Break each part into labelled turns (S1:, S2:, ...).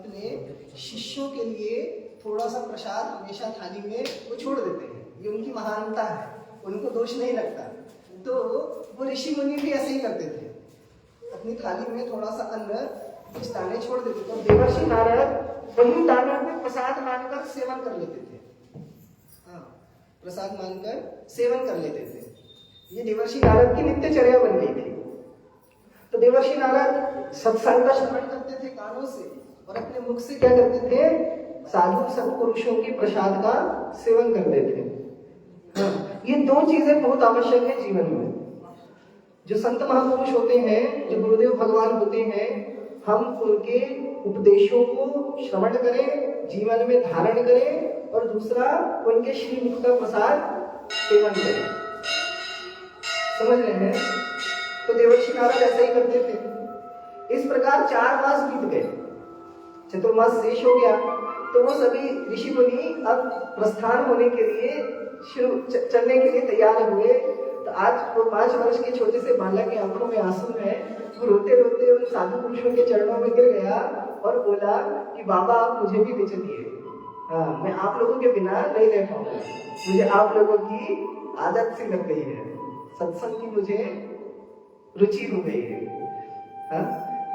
S1: अपने शिष्यों के लिए थोड़ा सा प्रसाद हमेशा थाली में वो छोड़ देते हैं। ये उनकी महानता है, उनको दोष नहीं लगता। तो वो ऋषि मुनि भी ऐसे ही करते थे, अपनी थाली में थोड़ा सा अन्न कुछ दाने छोड़ देते थे। तो देवर्षि नारद वही दानों को प्रसाद मानकर सेवन कर लेते थे। हाँ, प्रसाद मानकर सेवन कर लेते थे। ये देवर्षि नारद की नित्यचर्या बन गई थी। तो देवर्षि नारद सत्संग का श्रवण करते थे कानों से, और अपने मुख से क्या करते थे, साधु सत्पुरुषों के प्रसाद का सेवन करते थे। हाँ, ये दो चीजें बहुत आवश्यक है जीवन में। जो संत महापुरुष होते हैं, जो गुरुदेव भगवान होते हैं, हम उनके उपदेशों को श्रवण करें, जीवन में धारण करें, और दूसरा उनके श्रीमुख का प्रसाद सेवन करें। समझ रहे हैं? तो देवर्षि नारद ऐसा ही करते थे। इस प्रकार 4 मास बीत गए, चतुर्मास शेष हो गया। तो वो सभी ऋषि मुनि अब प्रस्थान होने के लिए चलने के लिए तैयार हुए। तो आज वो 5 वर्ष के छोटे से बालक की आंखों में आंसू है। वो रोते रोते उन साधु पुरुषों के चरणों में गिर गया और बोला कि बाबा आप मुझे भी ले चलिए। हाँ, मैं आप लोगों के बिना नहीं रह पाऊंगा, मुझे आप लोगों की आदत सी लग गई है, सत्संग की मुझे रुचि हो गई है। हाँ,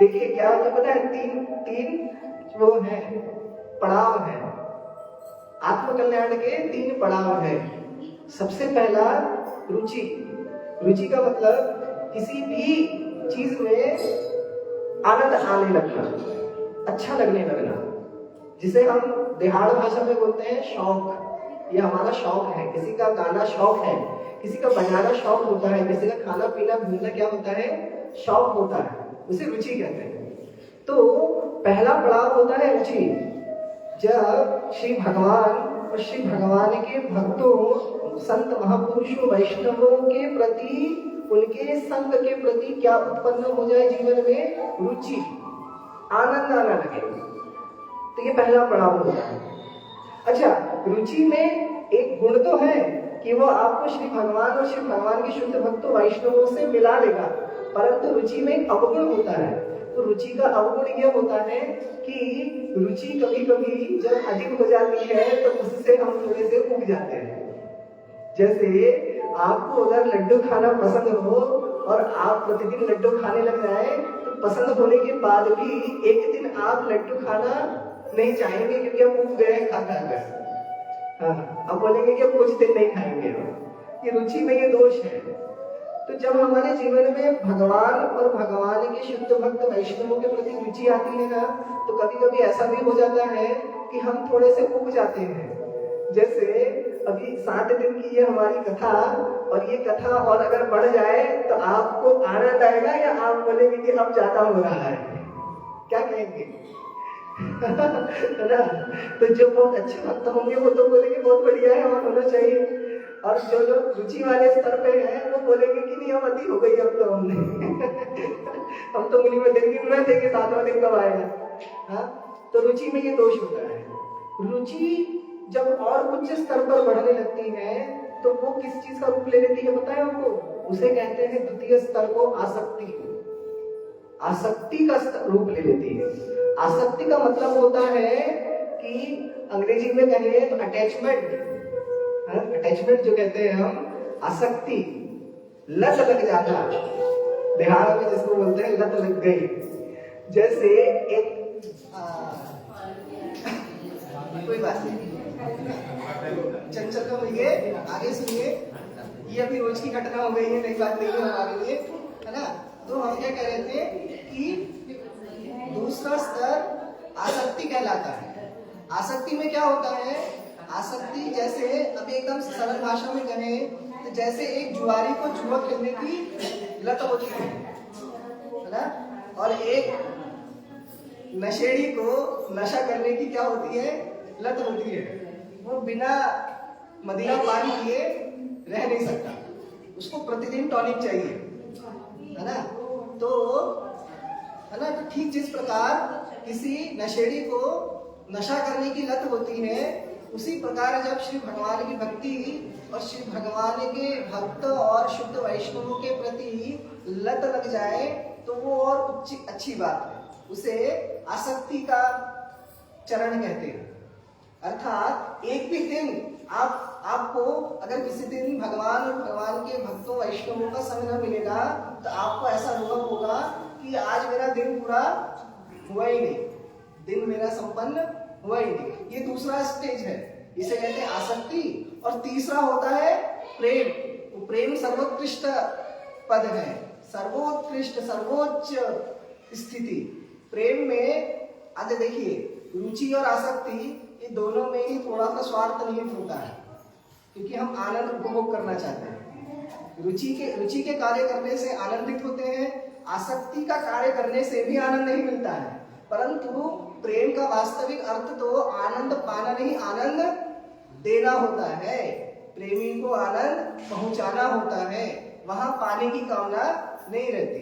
S1: देखिए क्या होता पता है, तीन वो है पड़ाव है, आत्मकल्याण के 3 पड़ाव है। सबसे पहला रुचि। रुचि का मतलब किसी भी चीज में आनंद आने लगना, अच्छा लगने लगना, जिसे हम देहाड़ भाषा में बोलते हैं शौक। ये हमारा शौक है। किसी का गाना शौक है, किसी का बजाना शौक होता है, किसी का खाना पीना घूमना क्या होता है, शौक होता है, उसे रुचि कहते हैं। तो पहला पड़ाव होता है रुचि। जब श्री भगवान और श्री भगवान के भक्तों, संत महापुरुषों, वैष्णवों के प्रति, उनके संग के प्रति क्या उत्पन्न हो जाए जीवन में, रुचि, आनंद आना लगे। तो ये पहला पड़ाव होता है। अच्छा, रुचि में एक गुण तो है कि वो आपको श्री भगवान और श्री भगवान के शुद्ध भक्तों वैष्णवों से मिला देगा, परंतु रुचि में एक अवगुण होता है। तो रुचि का अवगुण यह होता है कि रुचि कभी कभी जब अधिक हो जाती है तो उससे हम थोड़े से उग जाते हैं। जैसे आपको अगर लड्डू खाना पसंद हो और आप प्रतिदिन लड्डू खाने लग जाए, तो पसंद होने के बाद भी एक दिन आप लड्डू खाना नहीं चाहेंगे, क्योंकि आप उग गए खा कर। हाँ, अब बोलेंगे कि कुछ दिन नहीं खाएंगे। ये रुचि में ये दोष है। तो जब हमारे जीवन में भगवान और भगवान के शुद्ध भक्त वैष्णवों के प्रति रुचि आती है ना, तो कभी कभी ऐसा भी हो जाता है कि हम थोड़े से उब जाते हैं। जैसे अभी 7 दिन की ये हमारी कथा, और ये कथा और अगर बढ़ जाए तो आपको आनंद आएगा, या आप बोलेंगे कि अब ज्यादा हो रहा है, क्या कहेंगे? है ना? तो जो बहुत अच्छे भक्त होंगे वो तो बोलेंगे बहुत बढ़िया है, और होना चाहिए। और जो लोग रुचि वाले स्तर पे हैं वो बोलेंगे कि नहीं, हम अति हो गई अब तो हमने हम तो मुनि में दिन गिन रहे थे कि 7वां दिन कब आएगा। हाँ, तो रुचि में ये दोष होता है। रुचि जब और उच्च स्तर पर बढ़ने लगती है तो वो किस चीज का रूप ले लेती है पता है आपको? उसे कहते हैं द्वितीय स्तर को आसक्ति। आसक्ति का रूप ले लेती है। आसक्ति का मतलब होता है कि अंग्रेजी में कहें तो अटैचमेंट। अटैचमेंट जो कहते हैं हम, आसक्ति, लत लग जाना, बिहार में जिसको बोलते हैं लत लग गई। जैसे एक कोई बात नहीं, चंचल का बोलिए, आगे सुनिए। ये अभी रोज की घटना हो गई है, नई बात नहीं है हमारे लिए, है ना? तो हम क्या कह रहे थे कि दूसरा स्तर आसक्ति कहलाता है। आसक्ति में क्या होता है? आसक्ति जैसे अभी एकदम सरल भाषा में कहें तो जैसे एक जुआरी को जुआ खेलने की लत होती है ना, और एक नशेड़ी को नशा करने की क्या होती है? लत होती है। वो बिना मदिरा पानी पिए रह नहीं सकता, उसको प्रतिदिन टॉनिक चाहिए, है ना? तो है ना, तो ठीक जिस प्रकार किसी नशेड़ी को नशा करने की लत होती है, उसी प्रकार जब श्री भगवान की भक्ति और श्री भगवान के भक्त और शुद्ध वैष्णवों के प्रति लत लग जाए तो वो और अच्छी बात है। उसे आसक्ति का चरण कहते हैं। अर्थात एक भी दिन आपको अगर किसी दिन भगवान और भगवान के भक्तों वैष्णवों का संग न मिलेगा तो आपको ऐसा अनुभव होगा कि आज मेरा दिन पूरा हुआ ही नहीं, दिन मेरा संपन्न हुआ ही नहीं। ये दूसरा स्टेज है, इसे कहते हैं आसक्ति। और तीसरा होता है प्रेम। प्रेम सर्वोत्कृष्ट पद है, सर्वोत्कृष्ट सर्वोच्च स्थिति। प्रेम में आज देखिए रुचि और आसक्ति ये दोनों में ही थोड़ा सा स्वार्थ निहित होता है, क्योंकि हम आनंद उपभोग करना चाहते हैं। रुचि के कार्य करने से आनंदित होते हैं, आसक्ति का कार्य करने से भी आनंद नहीं मिलता है। परंतु प्रेम का वास्तविक अर्थ तो आनंद पाना नहीं, आनंद देना होता है। प्रेमी को आनंद पहुंचाना होता है, वहां पाने की कामना नहीं रहती।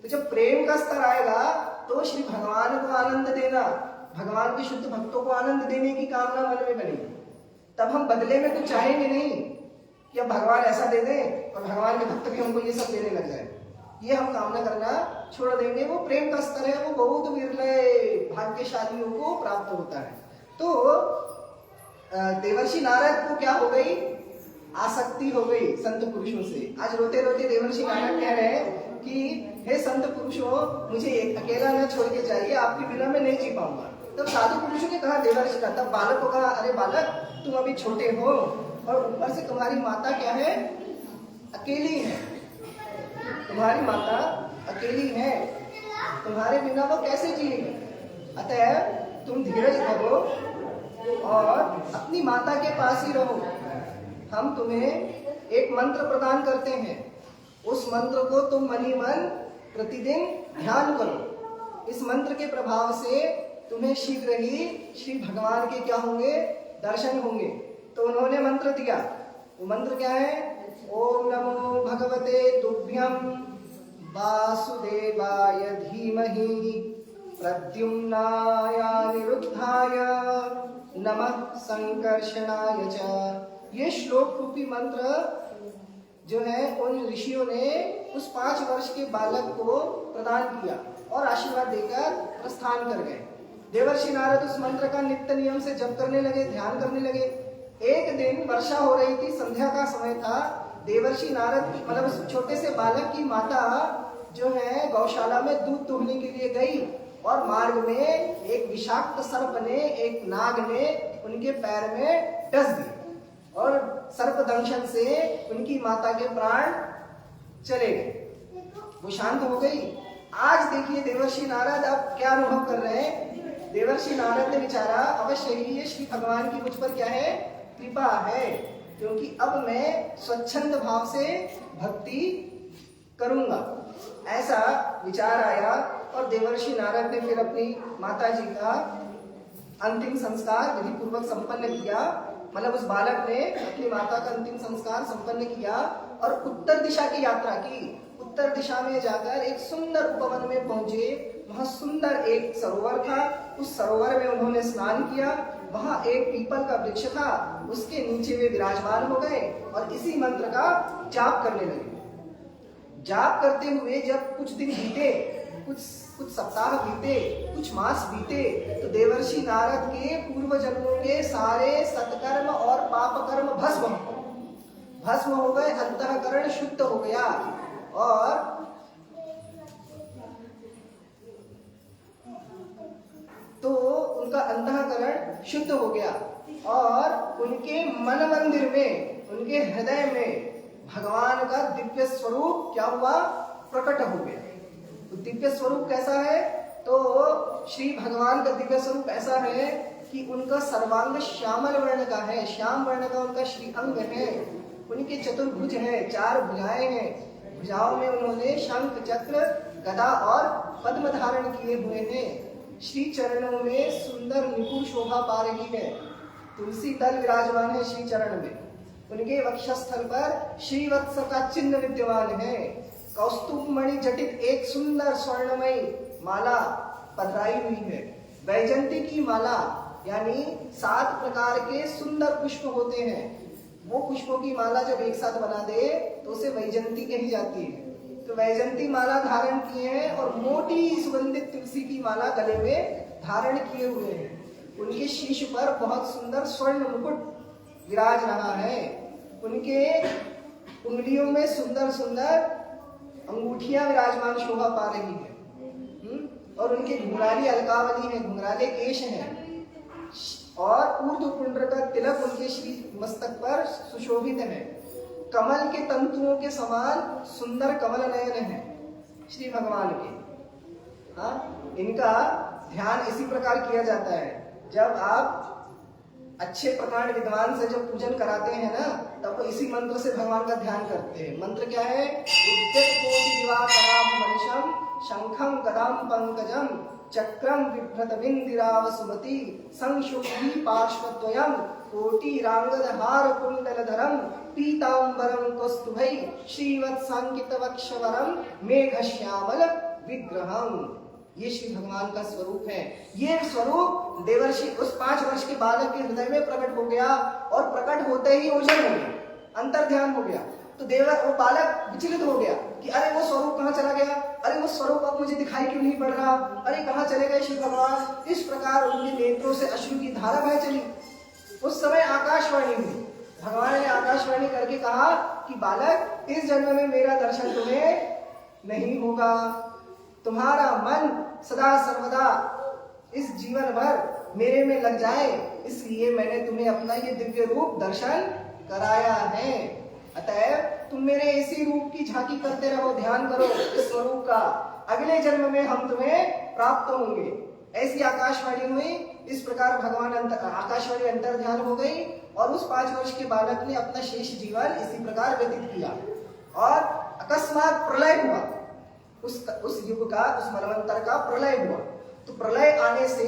S1: तो जब प्रेम का स्तर आएगा तो श्री भगवान को आनंद देना, भगवान के शुद्ध भक्तों को आनंद देने की कामना मन में बनेगी। तब हम बदले में कुछ चाहेंगे नहीं कि अब भगवान ऐसा दे दें और भगवान के भक्त भी हमको ये सब देने लग जाए, ये हम कामना करना छोड़ देंगे। वो प्रेम का स्तर है, वो बहुत विरले भाग्यशालियों को प्राप्त होता है। तो देवर्षि नारद को क्या हो गई? आसक्ति हो गई संत पुरुषों से। आज रोते रोते देवर्षि नारद कह रहे हैं कि हे संत पुरुषों, मुझे अकेला न छोड़ के जाइए, आपके बिना मैं नहीं जी पाऊंगा। तब साधु पुरुषों ने कहा देवर्षि का, तब बालक को कहा, अरे बालक तुम अभी छोटे हो और ऊपर से तुम्हारी माता क्या है? अकेली है। तुम्हारी माता अकेली है, तुम्हारे बिना वो कैसे जिएगी? अतः तुम धीरज धरो और अपनी माता के पास ही रहो। हम तुम्हें एक मंत्र प्रदान करते हैं, उस मंत्र को तुम मनी मन प्रतिदिन ध्यान करो। इस मंत्र के प्रभाव से तुम्हें शीघ्र ही श्री भगवान के क्या होंगे? दर्शन होंगे। तो उन्होंने मंत्र दिया। वो मंत्र क्या है? ओम नमो भगवते तुभ्यं वासुदेवाय धीमहि प्रद्युम्नाय निरुद्धाय नमः संकर्षणाय च। ये श्लोक रूपी मंत्र जो है उन ऋषियों ने उस 5 वर्ष के बालक को प्रदान किया और आशीर्वाद देकर प्रस्थान कर गए। देवर्षि नारद उस मंत्र का नित्य नियम से जप करने लगे, ध्यान करने लगे। एक दिन वर्षा हो रही थी, संध्या का समय था। देवर्षि नारद की मतलब उस छोटे से बालक की माता जो है गौशाला में दूध दुहने के लिए गई और मार्ग में एक विषाक्त सर्प ने, एक नाग ने उनके पैर में डस दिया और सर्प दंशन से उनकी माता के प्राण चले गए। वो शांत हो गई। आज देखिए देवर्षि नारद अब क्या अनुभव कर रहे हैं। देवर्षि नारद ने विचारा अवश्य ही ये श्री भगवान की मुझ पर क्या है? कृपा है, क्योंकि अब मैं स्वच्छंद भाव से भक्ति करूंगा। ऐसा विचार आया और देवर्षि नारद ने फिर अपनी माता जी का अंतिम संस्कार विधि पूर्वक संपन्न किया। मतलब उस बालक ने अपनी माता का अंतिम संस्कार संपन्न किया और उत्तर दिशा की यात्रा की। उत्तर दिशा में जाकर एक सुंदर उपवन में पहुंचे। वहां सुंदर एक सरोवर था, उस सरोवर में उन्होंने स्नान किया। वहां एक पीपल का वृक्ष था, उसके नीचे वे विराजमान हो गए और इसी मंत्र का जाप करने लगे। जाप करते हुए जब कुछ दिन बीते, कुछ सप्ताह बीते, कुछ मास बीते, तो देवर्षि नारद के पूर्व जन्मों के सारे सत्कर्म और पाप कर्म भस्म हो गए, अंतःकरण शुद्ध हो गया और तो उनका अंतःकरण शुद्ध हो गया और उनके मन मंदिर में, उनके हृदय में भगवान का दिव्य स्वरूप क्या हुआ? प्रकट हो गया। तो दिव्य स्वरूप कैसा है? तो श्री भगवान का दिव्य स्वरूप ऐसा है कि उनका सर्वांग श्यामल वर्ण का है, श्याम वर्ण का उनका श्री अंग है। उनके चतुर्भुज है, 4 भुजाएं हैं। भुजाओं में उन्होंने शंख, चक्र, गदा और पद्म धारण किए हुए हैं। श्री चरणों में सुंदर निपुण शोभा पा रही है। तुलसी दल विराजमान है श्री चरण में। उनके वक्षस्थल पर श्रीवत्स का चिन्ह विद्यमान है। कौस्तुभ मणि जटित एक सुंदर स्वर्णमयी माला पधराई हुई है। वैजंती की माला यानी 7 प्रकार के सुंदर पुष्प होते हैं, वो पुष्पों की माला जब एक साथ बना दे तो उसे वैजंती कही जाती है। तो वैजंती माला धारण किए हैं और मोटी सुगंधित तुलसी की माला गले में धारण किए हुए हैं। उनके शीश पर बहुत सुंदर स्वर्ण मुकुट विराज रहा है, उनके उंगलियों में सुंदर सुंदर अंगूठियां विराजमान शोभा पा रही है, और उनके घुंघराली अलकावली है, घुंघराले केश हैं, और ऊर्ध्व पुंड्र का तिलक उनके श्री मस्तक पर सुशोभित है। कमल के तंतुओं के समान सुंदर कमल नयन है श्री भगवान के। हाँ, इनका ध्यान इसी प्रकार किया जाता है। जब आप अच्छे प्रकार विद्वान से जब पूजन कराते हैं ना, तब तो इसी मंत्र से भगवान का ध्यान करते हैं। मंत्र क्या है? मनीषम शंखम गदाम पंकजम चक्रम बिभ्रतबिंदिराव सुमति संशुद्धि पार्श्वद्वयम कोटि रांगद हार कुंडलधरम पीतांबरम कौस्तुभै श्रीवत्सांकित वक्षवरम मेघश्यामल विग्रहम। ये श्री भगवान का स्वरूप है। ये स्वरूप देवर्षि उस 5 वर्ष के बालक के हृदय में प्रकट हो गया, और प्रकट होते ही ओझल हो गया, अंतर ध्यान हो गया। तो वो बालक विचलित हो गया कि अरे वो स्वरूप कहाँ चला गया, अरे वो स्वरूप अब मुझे दिखाई क्यों नहीं पड़ रहा, अरे कहाँ चले गए श्री भगवान। इस प्रकार उनके नेत्रों से अश्रु की धारा बह चली। उस समय आकाशवाणी हुई, भगवान ने आकाशवाणी करके कहा कि बालक, इस जन्म में मेरा दर्शन तुम्हें नहीं होगा, तुम्हारा मन सदा सर्वदा इस जीवन भर मेरे में लग जाए, इसलिए मैंने तुम्हें अपना ये दिव्य रूप दर्शन कराया है। अतएव तुम मेरे इसी रूप की झांकी करते रहो, ध्यान करो इस स्वरूप का, अगले जन्म में हम तुम्हें प्राप्त होंगे। ऐसी आकाशवाणी हुई। इस प्रकार भगवान आकाशवाणी अंतर ध्यान हो गई, और उस 5 वर्ष के बालक ने अपना शेष जीवन इसी प्रकार व्यतीत किया। और अकस्मात प्रलय हुआ, उस युग का, उस मनवंतर का प्रलय हुआ। तो प्रलय आने से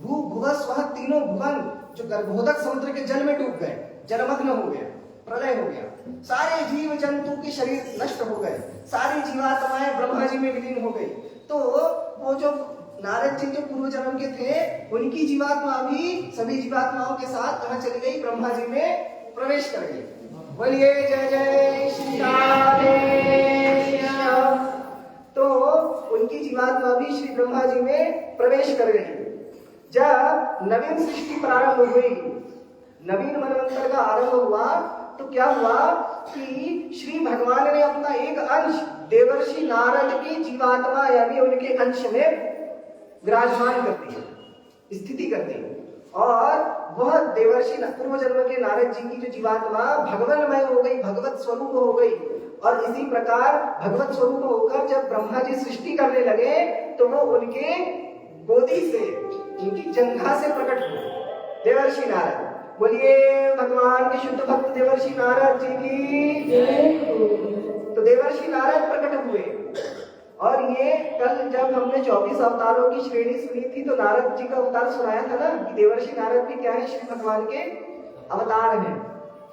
S1: भू भुव स्वः तीनों भुवन जो गर्भोदक समुद्र के जल में डूब गए, जलमग्न हो गया, प्रलय हो गया। सारे जीव जंतु के शरीर नष्ट हो गए, सारी जीवात्माएं ब्रह्मा जी में विलीन हो गई। तो वो जो नारद जी जो पूर्व जन्म के थे, उनकी जीवात्मा भी सभी जीवात्माओं के साथ कहाँ चली गई? ब्रह्मा जी में प्रवेश कर गई। बोलिए जय जय श्री राधेश्याम। तो उनकी जीवात्मा भी श्री ब्रह्मा जी में प्रवेश कर गई। जब नवीन सृष्टि प्रारंभ हुई, नवीन मनवंतर का आरंभ हुआ, तो क्या हुआ कि श्री भगवान ने अपना एक अंश देवर्षि नारद की जीवात्मा यानी उनके अंश में विराजमान कर दिया, स्थिति कर दी, और वह देवर्षि पूर्व जन्म के नारद जी की जो जीवात्मा भगवानमय हो गई, भगवत स्वरूप हो गई। और इसी प्रकार भगवत स्वरूप होकर जब ब्रह्मा जी सृष्टि करने लगे, तो वो उनके गोदी से, उनकी जंघा से प्रकट हुए देवर्षि नारद। बोलिए भगवान के शुद्ध भक्त देवर्षि नारद जी की। तो देवर्षि नारद प्रकट हुए। और ये कल जब हमने 24 अवतारों की श्रेणी सुनी थी, तो नारद जी का अवतार सुनाया था ना कि देवर्षि नारद भी क्या है? श्री भगवान के अवतार हैं।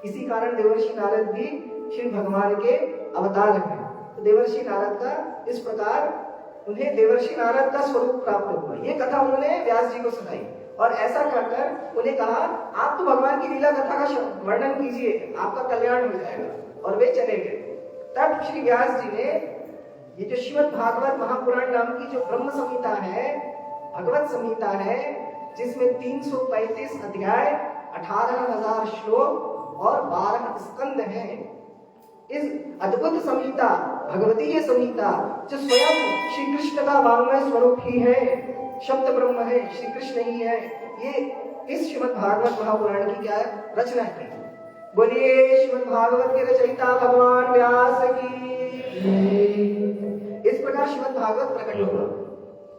S1: इसी कारण देवर्षि नारद भी श्री भगवान के अवतार हैं। तो देवर्षि नारद का इस प्रकार उन्हें देवर्षि नारद का स्वरूप प्राप्त हुआ। ये कथा उन्होंने व्यास जी को सुनाई, और ऐसा कहकर उन्हें कहा आप तो भगवान की लीला कथा का वर्णन कीजिए, आपका कल्याण हो जाएगा। और वे चले गए। तब श्री व्यास जी ने ये जो श्रीमद् भागवत महापुराण नाम की जो ब्रह्म संहिता है, भगवत संहिता है, जिसमें 335 अध्याय, 18,000 श्लोक और 12 स्कंद हैं, इस अद्भुत संहिता, भगवतीय संहिता, जो स्वयं श्री कृष्ण का वाङ्मय स्वरूप ही है, शब्द ब्रह्म है, श्री कृष्ण ही है, ये इस श्रीमद् भागवत महापुराण की क्या रचना है। बोलिए श्रीमद् भागवत के रचयिता भगवान व्यास की। इस प्रकार श्रीमद् भागवत प्रकट हुआ।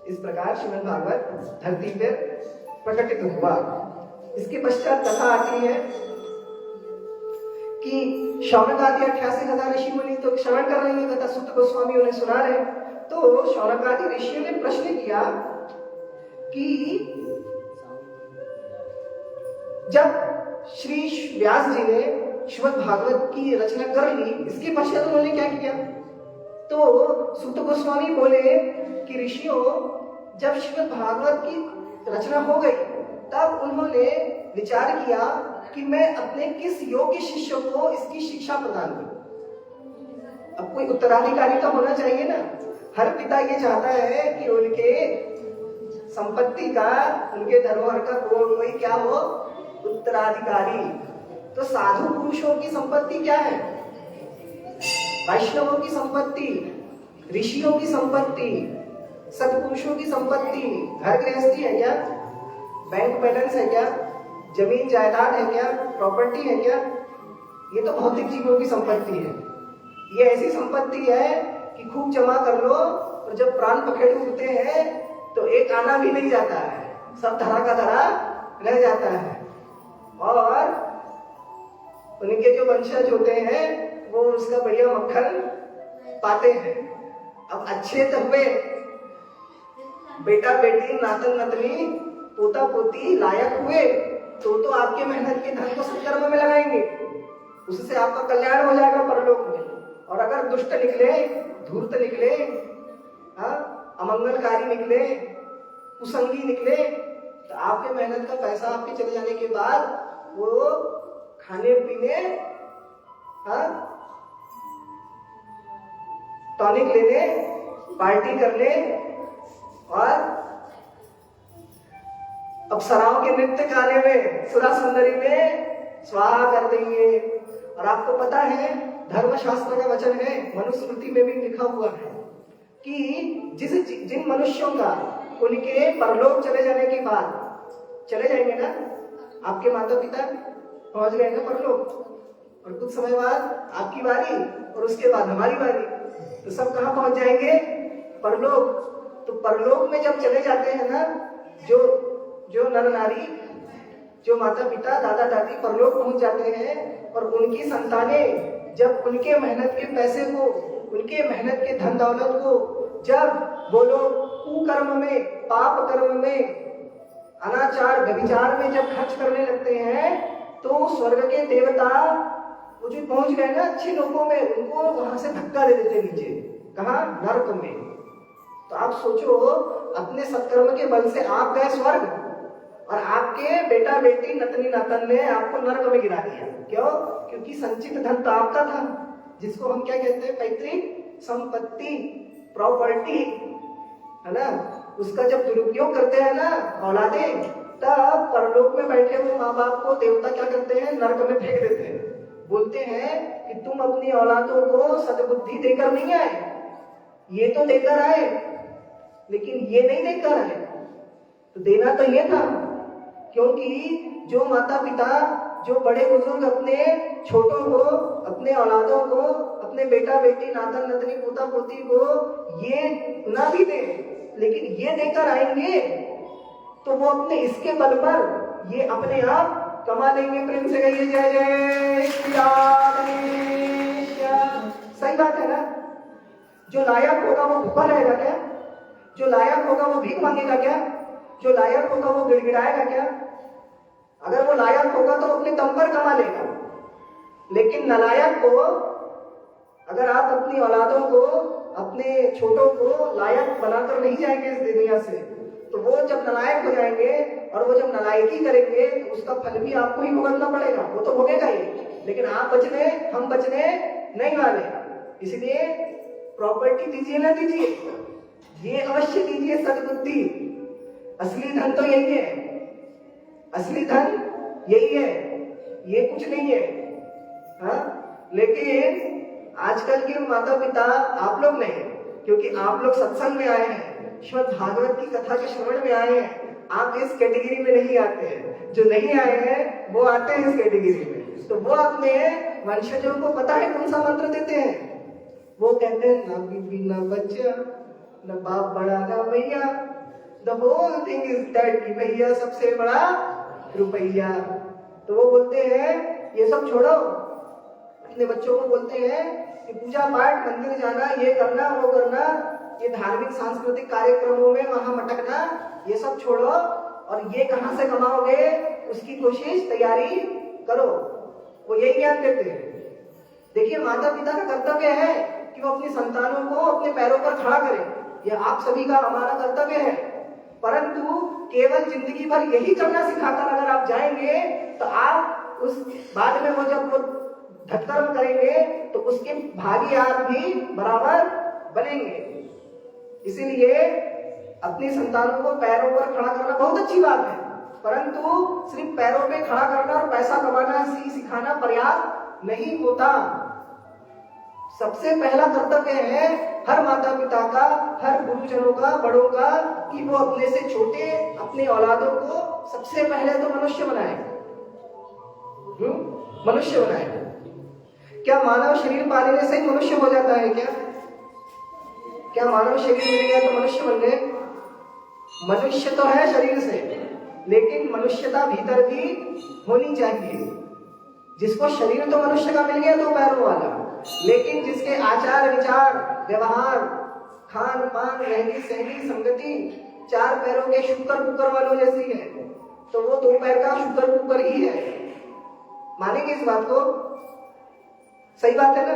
S1: इस प्रकार श्रीमद् भागवत धरती पर प्रकटित हुआ। इसके पश्चात कथा आती है कि शौनक आदि 88,000 ऋषि मुनि तो श्रवण कर रहे हैं कथा, सुत गोस्वामी उन्हें सुना रहे। तो शौनक आदि ऋषियों ने प्रश्न किया कि जब श्री व्यास जी ने श्रीमद् भागवत की रचना कर ली, इसके पश्चात उन्होंने क्या किया? तो सुत गोस्वामी बोले कि ऋषियों, जब श्रीमद् भागवत की रचना हो गई, तब उन्होंने विचार किया कि मैं अपने किस योग्य शिष्य को इसकी शिक्षा प्रदान करूं। अब कोई उत्तराधिकारी तो होना चाहिए ना। हर पिता ये चाहता है कि उनके संपत्ति का, उनके धरोहर का कोई क्या हो, उत्तराधिकारी। तो साधु पुरुषों की संपत्ति क्या है? वैष्णवों की संपत्ति, ऋषियों की संपत्ति, सत्पुरुषों की संपत्ति घर गृहस्थी है क्या? बैंक बैलेंस है क्या? जमीन जायदाद है क्या? प्रॉपर्टी है क्या? ये तो भौतिक जीवों की संपत्ति है। ये ऐसी संपत्ति है कि खूब जमा कर लो और जब प्राण पखेड़ उठते हैं तो एक आना भी नहीं जाता है, सब धरा का धरा रह जाता है। और उनके जो वंशज होते हैं वो उसका बढ़िया मक्खन पाते हैं। अब अच्छे तबे बेटा बेटी नातन नतनी पोता पोती लायक हुए तो आपके मेहनत के धन को सत्कर्म में लगाएंगे, उससे आपका कल्याण हो जाएगा परलोक में। और अगर दुष्ट निकले, धूर्त निकले, अमंगलकारी निकले, कुसंगी निकले तो आपके मेहनत का पैसा आपके चले जाने के बाद वो खाने पीने, टॉनिक लेने, पार्टी करने और अप्सराओं के नृत्य गाने में, सुरा सुंदरी में स्वाहा कर देंगे। और आपको पता है धर्मशास्त्र का वचन है, मनुस्मृति में भी लिखा हुआ है कि जिन मनुष्यों का उनके परलोक चले जाने के बाद, चले जाएंगे ना, आपके माता पिता पहुंच गए ना परलोक, और कुछ समय बाद आपकी बारी और उसके बाद हमारी बारी, तो सब कहाँ पहुंच जाएंगे? परलोक। तो परलोक में जब चले जाते हैं ना जो नर नारी, जो माता पिता दादा दादी परलोक पहुंच जाते हैं और उनकी संतानें जब उनके मेहनत के पैसे को, उनके मेहनत के धन दौलत को जब वो लोग कुकर्म में, पाप कर्म में, अनाचार व्यभिचार में जब खर्च करने लगते हैं तो स्वर्ग के देवता वो जो पहुंच गए ना अच्छे लोगों में, उनको वहां से धक्का दे देते नीचे। कहाँ? नरक में। तो आप सोचो, अपने सत्कर्म के बल से आप गए स्वर्ग और आपके बेटा बेटी नतनी नातन ने आपको नरक में गिरा दिया। क्यों? क्योंकि संचित धन तो आपका था, जिसको हम क्या कहते हैं, पैतृक संपत्ति, प्रॉपर्टी, है ना। उसका जब दुरुपयोग करते हैं ना औलादे, तब परलोक में बैठे हुए माँ बाप को देवता क्या करते हैं? नरक में फेंक देते हैं। बोलते हैं कि तुम अपनी औलादों को सद्बुद्धि देकर नहीं आए, ये तो देकर आए लेकिन ये नहीं देकर आए। तो देना तो ये था, क्योंकि जो माता पिता, जो बड़े बुजुर्ग अपने छोटों को, अपने औलादों को, अपने बेटा बेटी नातन नतनी पोता पोती को ये ना भी दे लेकिन ये देकर आएंगे तो वो अपने इसके बल पर ये अपने आप कमा लेंगे। प्रेम से कहिए जय जय श्री राम। सही बात है ना? जो लायक होगा वो भूखा रहेगा क्या? जो लायक होगा वो भीख मांगेगा क्या? जो लायक होगा वो गिड़गिड़ाएगा क्या? अगर वो लायक होगा तो अपने दम पर कमा लेगा। लेकिन नालायक को, अगर आप अपनी औलादों को, अपने छोटों को लायक बनाकर नहीं जाएंगे इस दुनिया से, तो वो जब नालायक हो जाएंगे और वो जब नालायकी करेंगे तो उसका फल भी आपको ही भुगतना पड़ेगा। वो तो भोगेगा ही, लेकिन आप बचने, हम बचने नहीं वाले। इसलिए प्रॉपर्टी दीजिए ना दीजिए, ये अवश्य दीजिए सद्बुद्धि। असली धन तो यही है, असली धन यही है, ये कुछ नहीं है। लेकिन आजकल के माता पिता, आप लोग नहीं, क्योंकि आप लोग सत्संग में आए हैं, श्रीमद् भागवत की कथा के श्रवण में आए हैं, आप इस कैटेगरी में नहीं आते हैं। जो नहीं आए हैं वो आते हैं इस कैटेगरी में। तो वो अपने वंशजों को पता है कौन सा मंत्र देते हैं? वो कहते हैं ना बीबी ना बच्चा, ना बाप बड़ा ना भैया, the whole thing is that कि भैया सबसे बड़ा रुपया। तो वो बोलते हैं ये सब छोड़ो, अपने बच्चों को बोलते हैं कि पूजा पाठ, मंदिर जाना, ये करना वो करना, ये धार्मिक सांस्कृतिक कार्यक्रमों में वहां मटकना, ये सब छोड़ो और ये कहां से कमाओगे उसकी कोशिश, तैयारी करो। वो यही ज्ञान देते हैं। देखिए, माता पिता का कर्तव्य है कि वो अपनी संतानों को अपने पैरों पर खड़ा करें, यह आप सभी का, हमारा कर्तव्य है। परंतु केवल जिंदगी भर यही करना सिखाकर अगर आप जाएंगे तो आप उस बाद में वो जब वो धर्म करेंगे तो उसके भागी आप भी बराबर बनेंगे। इसीलिए अपनी संतानों को पैरों पर खड़ा करना बहुत अच्छी बात है, परंतु सिर्फ पैरों पे खड़ा करना और पैसा कमाना सिखाना पर्याप्त नहीं होता। सबसे पहला कर्तव्य है हर माता पिता का, हर गुरुजनों का, बड़ों का, कि वो अपने से छोटे अपने औलादों को सबसे पहले तो मनुष्य बनाए। मनुष्य बनाए। क्या मानव शरीर पाने से ही मनुष्य हो जाता है क्या? क्या मानव शरीर मिल गया तो मनुष्य बन गए? मनुष्य तो है शरीर से, लेकिन मनुष्यता भीतर भी होनी चाहिए। जिसको शरीर तो मनुष्य का मिल गया, दो पैरों वाला, लेकिन जिसके आचार विचार व्यवहार खान पान रहनी सहनी संगति चार पैरों के शुक्र कुकर वालों जैसी है, तो वो दो पैर का शुक्र कुकर ही है। मानेंगे इस बात को? सही बात है ना?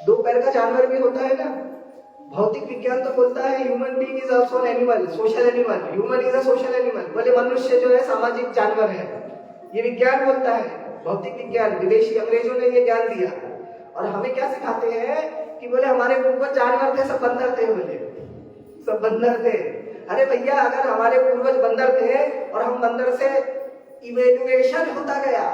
S1: दो पैर का जानवर भी होता है ना। भौतिक विज्ञान तो बोलता है human being is also an animal, social animal. Human is a social animal. बोले मनुष्य जो है सामाजिक जानवर है, ये विज्ञान बोलता है। भौतिक विज्ञान, विदेशी अंग्रेजों ने ये ज्ञान दिया। और हमें क्या सिखाते हैं कि बोले हमारे पूर्वज जानवर थे, सब बंदर थे। बोले सब बंदर थे। अरे भैया, अगर हमारे पूर्वज बंदर थे और हम बंदर से इवेल्युएशन होता गया,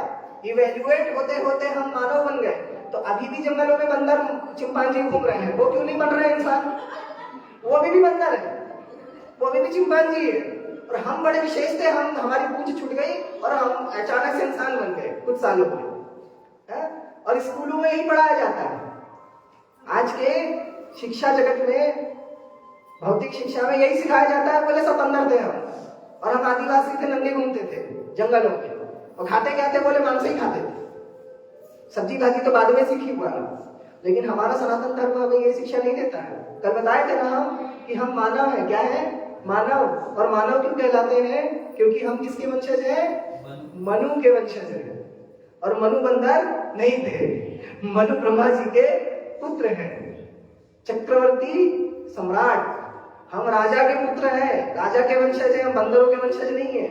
S1: इवेल्युएट होते होते हम मानव बन गए, तो अभी भी जंगलों में बंदर चिंपांजी घूम रहे हैं। वो क्यों नहीं बन रहे इंसान? वो अभी भी बंदर है, वो अभी भी चिंपांजी है। और हम बड़े विशेष थे, हमारी पूंछ छूट गई और हम अचानक से इंसान बन गए कुछ सालों में। और स्कूलों में यही पढ़ाया जाता है। आज के शिक्षा जगत में, भौतिक शिक्षा में यही सिखाया जाता है। बोले सब बंदर थे हम, और हम आदिवासी थे, नंगे घूमते थे जंगलों में, और खाते क्या थे? बोले मांस ही खाते थे। सब्जी भाजी तो बाद में सीखी हुआ, लेकिन हमारा सनातन धर्म हमें ये शिक्षा नहीं देता है। कल बताए थे ना हम कि हम मानव है। क्या है? मानव। और मानव क्यों कहलाते हैं? क्योंकि हम किसके वंशज हैं? मनु के वंशज हैं। और मनु बंदर नहीं थे, मनु ब्रह्मा जी के पुत्र हैं, चक्रवर्ती सम्राट। हम राजा के पुत्र हैं, राजा के वंशज हैं, हम बंदरों के वंशज नहीं है।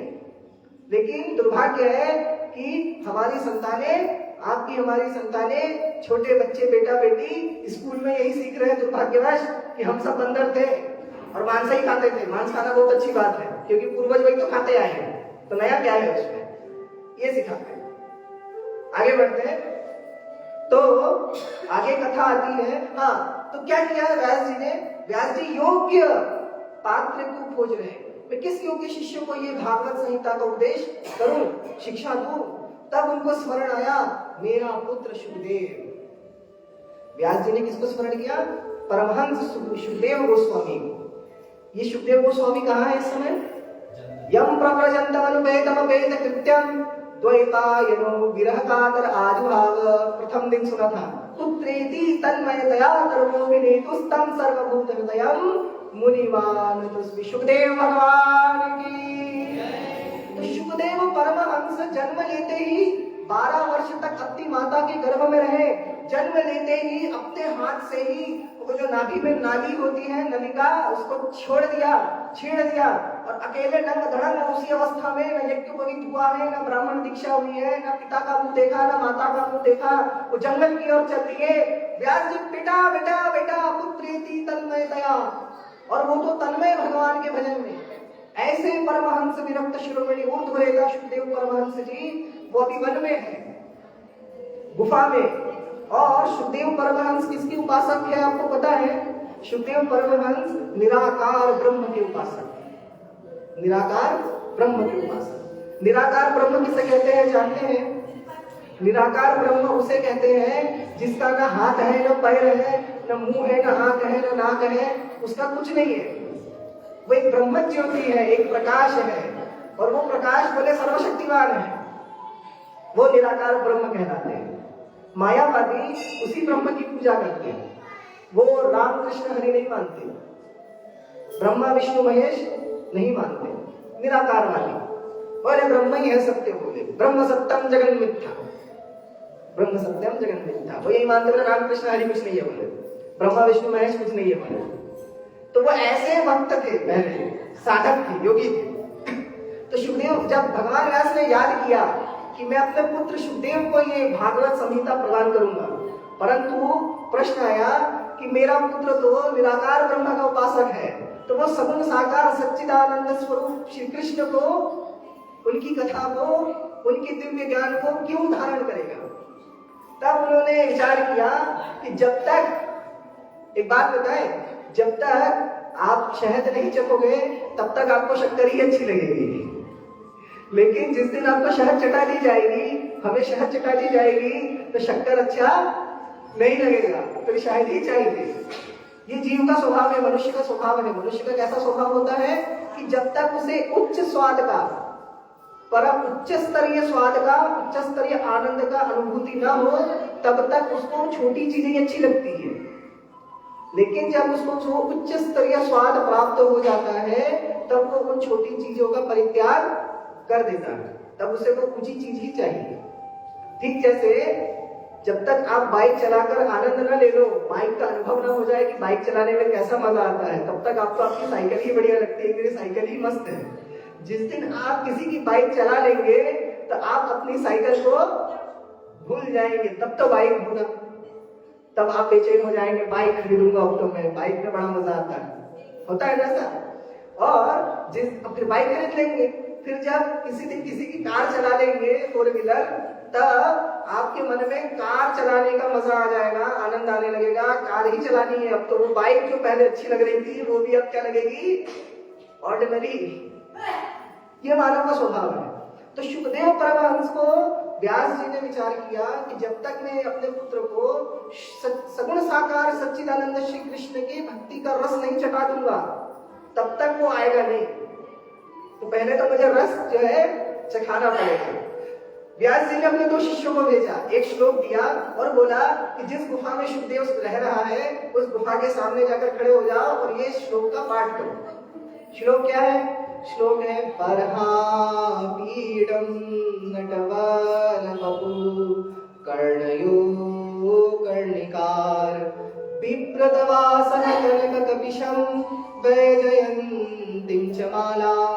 S1: लेकिन दुर्भाग्य है कि हमारी संतानें, आपकी हमारी संतानें, छोटे बच्चे बेटा बेटी स्कूल में यही सीख रहे हैं दुर्भाग्यवश कि हम सब बंदर थे और मांस ही खाते थे। मांस खाना बहुत अच्छी बात है, क्योंकि पूर्वज वही तो खाते आए हैं, तो नया क्या है उसमें? ये सिखाते हैं। आगे बढ़ते हैं तो आगे कथा आती है। हाँ, तो क्या किया व्यास जी ने? व्यास जी योग्य पात्र को खोज रहे हैं। मैं किस योग्य शिष्य को ये भागवत संहिता का उपदेश करूं, शिक्षा दूं? तब उनको स्मरण आया मेरा पुत्र सुखदेव। व्यास जी ने किसको स्मरण किया? परमहंस सुखदेव गोस्वामी को। ये सुखदेव गोस्वामी कहाँ है इस समय? यम प्रव्रजन्तमनुपेतम वेद कृत्यम द्वैपायनो विरह कातर आजुभाव। प्रथम दिन सुना था, पुत्रेति तन्मयतया तरुणो विनीतुस्तं सर्वभूत हृदयं मुनिमान तस्मै सुखदेव भगवान की। तो सुखदेव परमहंस जन्म लेते ही 12 वर्ष तक अपनी माता के गर्भ में रहे। जन्म लेते ही अपने हाथ से ही वो जो नाभि में नाली होती है, नलिका, उसको छोड़ दिया, छेड़ दिया, और अकेले नंग धड़ंग उसी अवस्था में न यज्ञोपवीत हुआ है, न ब्राह्मण दीक्षा हुई है, न पिता का मुंह देखा, न माता का मुंह देखा। वो जंगल की ओर चल दिए। व्यास जी बेटा बेटा बेटा पुत्रेति तन्मयतया, और वो तो तन्मय भगवान के भजन में। ऐसे परमहंस विरक्त शिरोमणि ऊर्ध्वरेता सुखदेव परमहंस जी, वो अभी वन में है, गुफा में। और सुखदेव परमहंस किसकी उपासक है आपको पता है? सुखदेव परमहंस निराकार ब्रह्म के उपासक। निराकार ब्रह्म के उपासक। निराकार ब्रह्म किसे कहते हैं जानते हैं? निराकार ब्रह्म उसे कहते हैं जिसका ना हाथ है, न पैर है, न मुंह है, न आंख है, न नाक है, उसका कुछ नहीं है। वो एक ब्रह्म ज्योति है, एक प्रकाश है, और वो प्रकाश बोले सर्वशक्तिमान है। वो निराकार ब्रह्म कहलाते हैं। मायावादी उसी ब्रह्म की पूजा करते हैं। वो राम कृष्ण हरि नहीं मानते, ब्रह्मा विष्णु महेश नहीं मानते। निराकारवादी बोले ब्रह्म ही है सत्य, बोले ब्रह्म सत्यम जगन मिथ्या, ब्रह्म सत्यम जगन मिथ्या। वो यही मानते, बोले राम कृष्ण हरि कुछ नहीं है, बोले ब्रह्मा विष्णु महेश कुछ नहीं है, बोले। तो वो ऐसे भक्त थे, पहले साधक थे, योगी थे। तो सुखदेव, जब भगवान व्यास ने याद किया कि मैं अपने पुत्र सुखदेव को ये भागवत संहिता प्रदान करूंगा, परंतु प्रश्न आया कि मेरा पुत्र तो निराकार ब्रह्म का उपासक है, तो वो सगुण साकार सच्चिदानंद स्वरूप श्री कृष्ण को, उनकी कथा को, उनके दिव्य ज्ञान को क्यों धारण करेगा? तब उन्होंने विचार किया कि जब तक, एक बात बताएं, जब तक आप शहद नहीं चखोगे तब तक आपको शक्कर ही अच्छी लगेगी, लेकिन जिस दिन आपको शहद चटा दी जाएगी, हमें शहद चटा दी जाएगी, तो शक्कर अच्छा नहीं लगेगा, फिर शहद ही चाहिए। ये जीव का स्वभाव है, मनुष्य का स्वभाव है। मनुष्य का कैसा स्वभाव होता है कि जब तक उसे उच्च स्वाद का, परम उच्च स्तरीय स्वाद का, उच्च स्तरीय आनंद का अनुभूति ना हो, तब तक उसको छोटी चीजें अच्छी लगती है। लेकिन जब उसको उच्च स्तरीय स्वाद प्राप्त हो जाता है, तब वो उन छोटी चीजों का परित्याग कर देता है, तब उसे वो ऊंची चीज ही चाहिए। ठीक जैसे जब तक आप बाइक चलाकर आनंद ना ले लो, बाइक का अनुभव ना हो जाए कि बाइक चलाने में कैसा मजा आता है, तब तक आपको आपकी साइकिल ही बढ़िया लगती है, मेरी साइकिल ही मस्त है। जिस दिन आप किसी की बाइक चला लेंगे तो आप अपनी साइकिल को भूल जाएंगे, तब तो बाइक भूला, तब आप बेचैन हो जाएंगे, बाइक खरीदूंगा अब तो मैं, बाइक में बड़ा मजा आता है, होता है जैसा। और फिर बाइक खरीद लेंगे, फिर जब किसी दिन किसी की कार चला लेंगे, 4 व्हीलर, तब आपके मन में कार चलाने का मजा आ जाएगा, आनंद आने लगेगा, कार ही चलानी है अब तो। वो बाइक जो पहले अच्छी लग रही थी वो भी अब क्या लगेगी, ऑर्डिनरी। ये मानव का स्वभाव है। तो शुकदेव परमहंस को व्यास जी ने विचार किया कि जब तक मैं अपने पुत्र को सगुण साकार सच्चिदानंद श्री कृष्ण की भक्ति का रस नहीं चटा दूंगा, तब तक वो आएगा नहीं। तो पहले तो मुझे रस जो है चखाना पड़ेगा। व्यास जी ने अपने 2 शिष्यों को भेजा, एक श्लोक दिया और बोला कि जिस गुफा में शुकदेव रह रहा है, उस गुफा के सामने जाकर खड़े हो जाओ और ये श्लोक का पाठ करो। श्लोक क्या है? श्लोक है, परहापीडं नटवर वपु कर्णयो कर्णिकार बिप्रतवासन कनक कपिशं वैजयन्तीं च मालां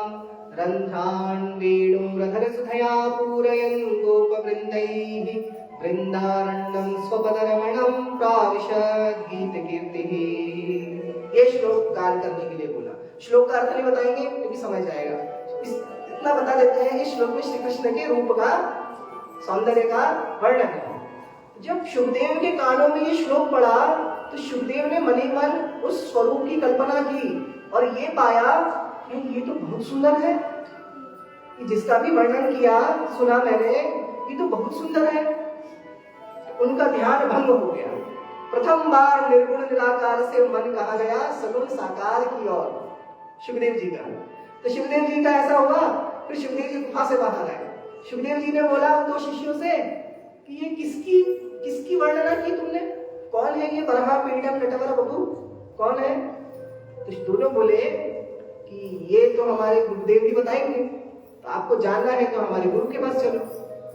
S1: रन्ध्रान् वेणुरधर सुधया पूरयन् गोपवृन्दैः वृन्दारण्यं स्वपदरमणं प्राविशद् गीतकीर्तिः। ये श्लोक गान करने के लिए बोला। श्लोक का अर्थ नहीं बताएंगे क्योंकि समझ जाएगा, इतना बता देते हैं। इस श्लोक में श्री कृष्ण के रूप का, सौंदर्य का वर्णन है। जब शुकदेव के कानों में ये श्लोक पढ़ा तो शुकदेव ने मनी मन उस स्वरूप की कल्पना की और ये पाया कि ये तो बहुत सुंदर है, जिसका भी वर्णन किया सुना मैंने, ये तो बहुत सुंदर है। उनका ध्यान भंग हो गया। प्रथम बार निर्गुण निराकार से मन कहा गया सगुण साकार की ओर, शुकदेव जी का। तो शुकदेव जी का ऐसा हुआ, फिर शुकदेव जी गुफा से बाहर आए। शुकदेव जी ने बोला 2 शिष्यों से कि ये किसकी वर्णना की तुमने, कौन है ये परहापीडं नटवर वपु, कौन है? तो दोनों बोले कि ये तो हमारे गुरुदेव जी बताएंगे, तो आपको जानना है तो हमारे गुरु के पास चलो।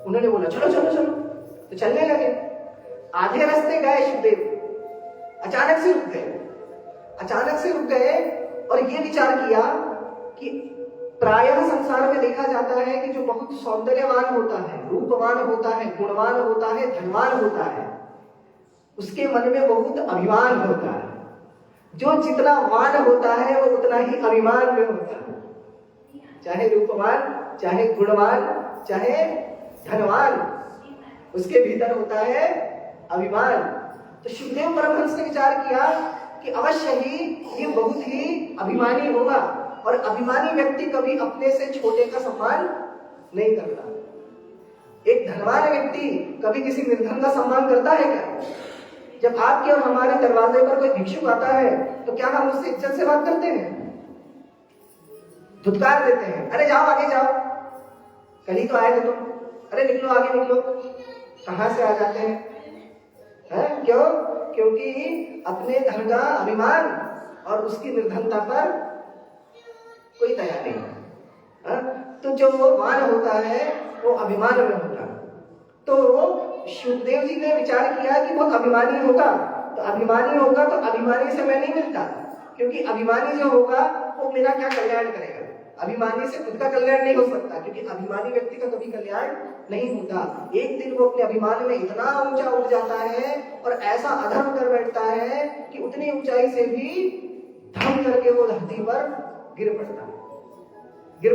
S1: उन्होंने बोला चलो चलो चलो, तो चलने लगे। आधे रास्ते गए शुकदेव, अचानक से रुक गए और ये विचार किया कि प्रायः संसार में देखा जाता है कि जो बहुत सौंदर्यवान होता है, रूपवान होता है, गुणवान होता है, धनवान होता है, उसके मन में बहुत अभिमान होता है। जो जितना वान होता है वो उतना ही अभिमान में होता है, चाहे रूपवान, चाहे गुणवान, चाहे धनवान, उसके भीतर होता है अभिमान। तो शुकदेव परमहंस ने विचार किया कि अवश्य ही ये बहुत ही अभिमानी होगा, और अभिमानी व्यक्ति कभी अपने से छोटे का सम्मान नहीं करता। एक धनवान व्यक्ति कभी किसी निर्धन का सम्मान करता है क्या? जब आपके और हमारे दरवाजे पर कोई भिक्षुक आता है तो क्या हम उससे इज्जत से बात करते हैं? धुतकार देते हैं, अरे जाओ आगे जाओ, कल ही तो आए थे तुम, अरे निकलो आगे निकलो। कहां से आ जाते हैं? क्यों? क्योंकि अपने धन का अभिमान और उसकी निर्धनता पर कोई दया नहीं है। तो जो वो मान होता है वो अभिमान में होता है। तो शुकदेव जी ने विचार किया कि वो अभिमानी होगा, तो अभिमानी से मैं नहीं मिलता, क्योंकि अभिमानी जो होगा वो मेरा क्या कल्याण करेगा। अभिमानी से खुद का कल्याण नहीं हो सकता, क्योंकि अभिमानी व्यक्ति का कभी कल्याण नहीं होता। एक दिन वो अपने अभिमान में इतना ऊंचा उठ जाता है और ऐसा अधर्म कर बैठता है कि उतनी ऊंचाई से भी धम करके वो धरती पर गिर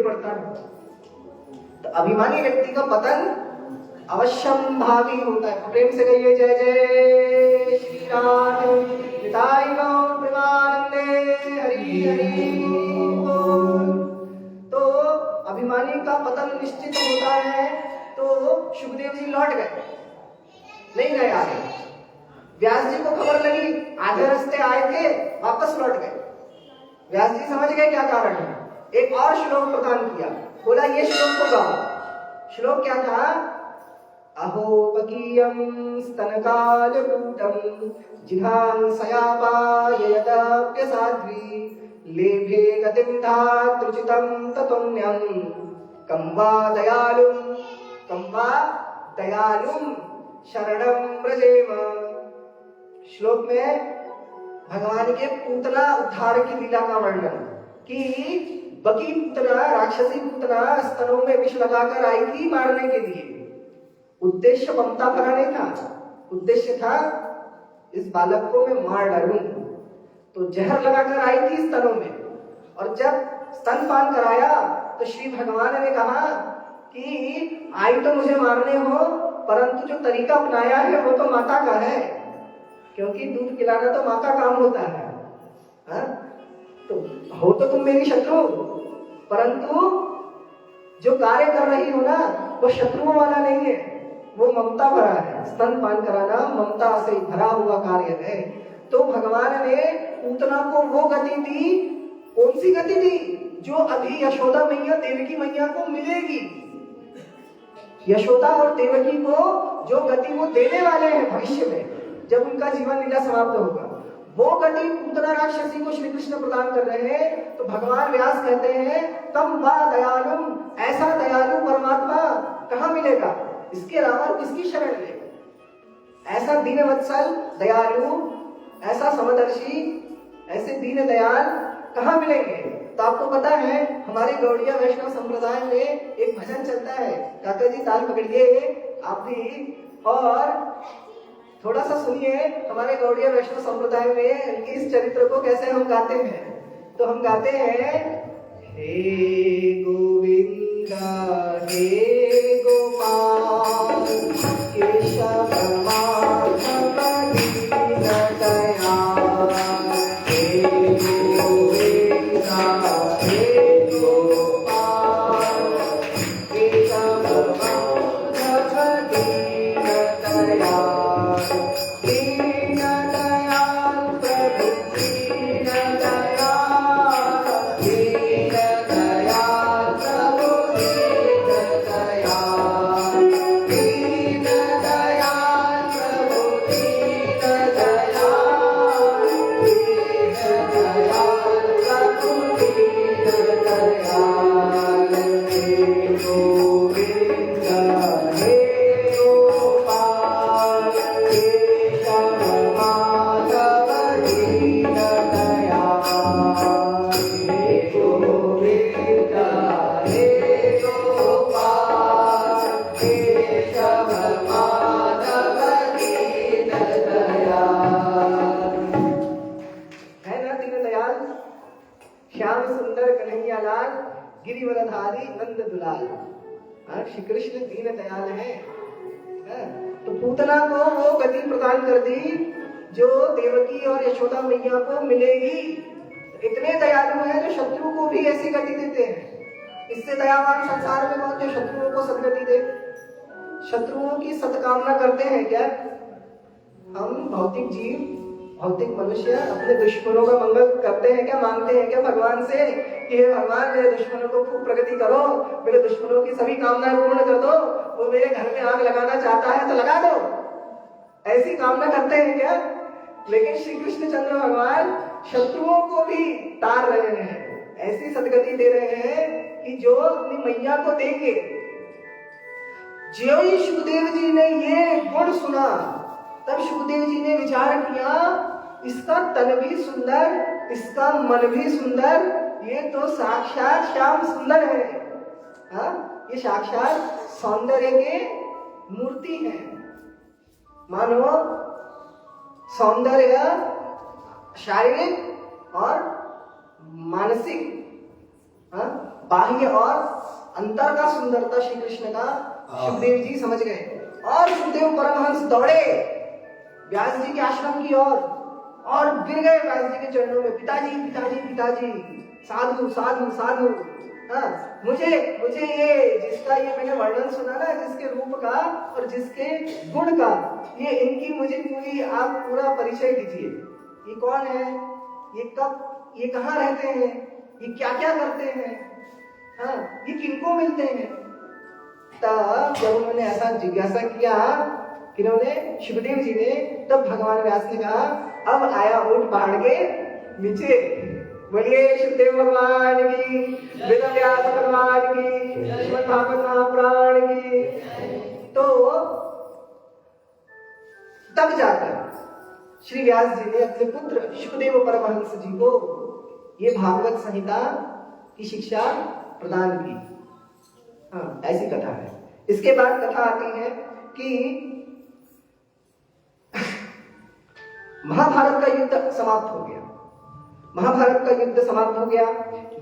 S1: पड़ता है। तो अभिमानी व्यक्ति का पतन अवश्यम भावी होता है। प्रेम से कहिए जय जय श्री राधे निताई गौर प्रेमानंदे हरि हरि बोल। तो अभिमानी का पतन निश्चित होता है। तो सुखदेव जी लौट गए, नहीं गए आगे। व्यास जी को खबर लगी, आधे रास्ते आए थे, वापस लौट गए। व्यास जी समझ गए क्या कारण है, एक और श्लोक प्रदान किया, बोला ये श्लोक को गाओ। श्लोक क्या था, अहोपकीयं स्तनकालकूटं जिह्वांसयापाययदप्यसाध्वी लेभे गतिं धातृचितं ततुन्यं कं वा दयालुं शरणं व्रजेम। श्लोक में भगवान के पूतना उद्धार की लीला का वर्णन कि बकी पूतना, राक्षसी पूतना स्तनों में विष लगाकर आई थी मारने के लिए। उद्देश्य ममता भरा नहीं था, उद्देश्य था इस बालक को मैं मार डालूं। तो जहर लगाकर आई थी स्तनों में, और जब स्तनपान कराया तो श्री भगवान ने कहा कि आई तो मुझे मारने हो, परंतु जो तरीका अपनाया है वो तो माता का है, क्योंकि दूध पिलाना तो माँ का काम होता है। हा? तो हो तो तुम मेरी शत्रु, परंतु जो कार्य कर रही हो ना वो शत्रुओं वाला नहीं है, वो ममता भरा है। स्तनपान कराना ममता से भरा हुआ कार्य है। तो भगवान ने पूतना को वो गति दी, कौन सी गति दी, जो अभी यशोदा मैया देवकी मैया को मिलेगी। यशोदा और देवकी को जो गति वो देने वाले हैं भविष्य में, जब उनका जीवन लीला समाप्त होगा, वो गति पूतना राक्षसी को श्री कृष्ण प्रदान कर रहे हैं। तो भगवान व्यास कहते हैं तम वा दयालुम, ऐसा दयालु परमात्मा कहाँ मिलेगा, इसके अलावा किसकी शरण ले। ऐसा दीन वत्सल दयालु, ऐसा समदर्शी, ऐसे दीन दयाल कहाँ मिलेंगे। तो आपको पता है हमारे गौड़िया वैष्णव संप्रदाय में एक भजन चलता है, काका जी ताल पकड़िए आप भी और थोड़ा सा सुनिए। हमारे गौड़िया वैष्णव संप्रदाय में इनके इस चरित्र को कैसे हम गाते हैं। तो हम गाते हैं, हे गोविंदा हे गोपाल केशव माधव दीनदयाल, हे गोविंदा हे गोपाल केशव माधव दीनदयाल, दीनदयाल प्रभु दीनदयाल, दीनदयाल प्रभु दीनदयाल, दीनदयाल प्रभु दीनदयाल, दीनदयाल प्रभु दीनदयाल, हे गोविंदा हे गोपाल केशव माधव दीनदयाल, हे गोविंदा हे गोपाल केशव माधव दीनदयाल। है ना दीनदयाल, श्याम सुंदर कन्हैया लाल, गिरिवरधारी नंद दुलाल। श्री कृष्ण दीनदयाल है। तो पूतना को वो गति प्रदान कर दी जो देवकी और यशोदा मैया को मिलेगी। इतने दयालु हैं जो शत्रु को भी ऐसी गति देते हैं। इससे दयावान संसार में कौन, जो शत्रुओं को सदगति दे। शत्रुओं की सत्कामना करते हैं क्या हम भौतिक जीव, भौतिक मनुष्य अपने दुश्मनों का मंगल करते हैं क्या, मांगते हैं क्या भगवान से कि हे भगवान मेरे दुश्मनों को खूब प्रगति करो, मेरे दुश्मनों की सभी कामनाएं पूर्ण कर दो, वो मेरे घर में आग लगाना चाहता है तो लगा दो, ऐसी कामना करते हैं क्या। लेकिन श्री कृष्ण चंद्र भगवान शत्रुओं को भी तार रहे हैं, ऐसी सदगति दे रहे हैं कि जो अपनी मैया को देंगे। ज्यों ही सुखदेव जी ने ये गुण सुना, तब सुखदेव जी ने विचार किया इसका तन भी सुंदर, इसका मन भी सुंदर, ये तो साक्षात श्याम सुंदर है। हाँ, ये साक्षात सौंदर्य के मूर्ति है। मानो सौंदर्य शारीरिक और मानसिक, बाह्य और अंतर का सुंदरता श्री कृष्ण का सुखदेव जी समझ गए। और सुखदेव परमहंस दौड़े व्यास जी के आश्रम की ओर और गिर गए व्यास जी के चरणों में, पिताजी पिताजी पिताजी, साधु साधु साधु। मुझे ये जिसका ये मैंने वर्णन सुना ना, जिसके रूप का और जिसके गुण का, ये इनकी मुझे पूरी आप पूरा परिचय दीजिए। ये कौन है, ये कब, ये कहाँ रहते हैं, ये क्या क्या करते हैं, ये किनको मिलते हैं। तब जब उन्होंने ऐसा जिज्ञासा किया, किन्होंने, सुखदेव जी ने, तब भगवान व्यास ने कहा अब आया ऊंट पहाड़ के नीचे। बोलिए सुखदेव भगवान की, वेद व्यास भगवान की, श्रीमद् भागवत महापुराण की। तो तब जाकर श्री व्यास जी ने अपने पुत्र सुखदेव परमहंस जी को ये भागवत संहिता की शिक्षा प्रदान की। ऐसी कथा है। इसके बाद कथा आती है कि महाभारत का युद्ध समाप्त हो गया। महाभारत का युद्ध समाप्त हो गया।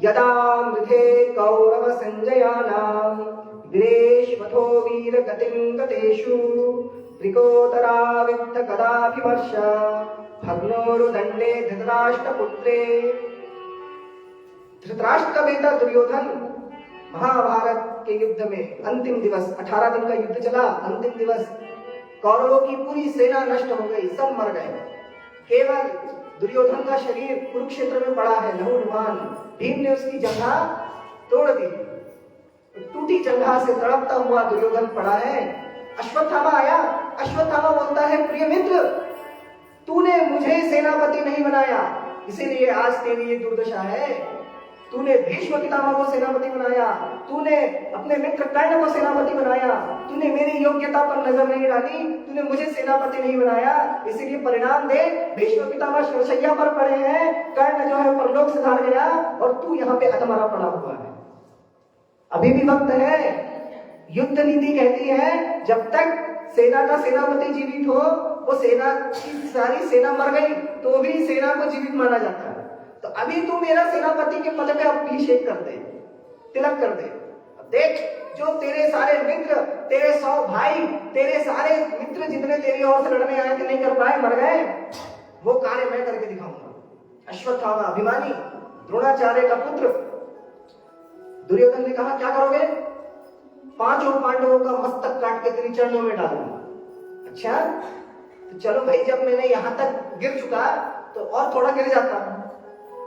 S1: यदा मृधे कौरव संजयानाम वीरेशवथो वीर गतिं गतेषु त्रिकोतराविद्ध कदाभिवर्ष भग्नोरुदंडे धृतराष्ट्रपुत्रे। धृतराष्ट्र का बेटा दुर्योधन महाभारत के युद्ध में अंतिम दिवस, 18 दिन का युद्ध चला, अंतिम दिवस कौरवों की पूरी सेना नष्ट हो गई, सब मर गए। केवल दुर्योधन का शरीर कुरुक्षेत्र में पड़ा है, लहूलुहान। भीम ने उसकी जंघा तोड़ दी, टूटी जंघा से तड़पता हुआ दुर्योधन पड़ा है। अश्वत्थामा आया, अश्वत्थामा बोलता है प्रिय मित्र, तूने मुझे सेनापति नहीं बनाया, इसीलिए आज तेरी ये दुर्दशा है। तूने भीष्म पितामह को सेनापति बनाया, तूने अपने मित्र कर्ण को सेनापति बनाया, तूने मेरी योग्यता पर नजर नहीं डाली, तूने मुझे सेनापति नहीं बनाया, इसीलिए परिणाम दे भीष्म पितामह शरशैया पर पड़े हैं, कर्ण जो है परलोक से धार गया और तू यहाँ पे अधमरा पड़ा हुआ है। अभी भी वक्त है। युद्ध नीति कहती है जब तक सेना का सेनापति जीवित हो, वो सेना की सारी सेना मर गई तो भी सेना को जीवित माना जाता है। तो अभी तू मेरा सेनापति के पद पे अभिषेक कर दे, तिलक कर दे। अब देख, जो तेरे सारे मित्र, तेरे 100 भाई, तेरे सारे मित्र जितने तेरी ओर से लड़ने आए थे नहीं कर पाए, मर गए, वो कार्य मैं करके दिखाऊंगा। अश्वत्थामा अभिमानी, द्रोणाचार्य का पुत्र। दुर्योधन ने कहा क्या करोगे? 5 पांडवों का मस्तक काट के तेरी चरणों में डालूंगा। अच्छा, तो चलो भाई, जब मैंने यहां तक गिर चुका तो और थोड़ा गिर जाता।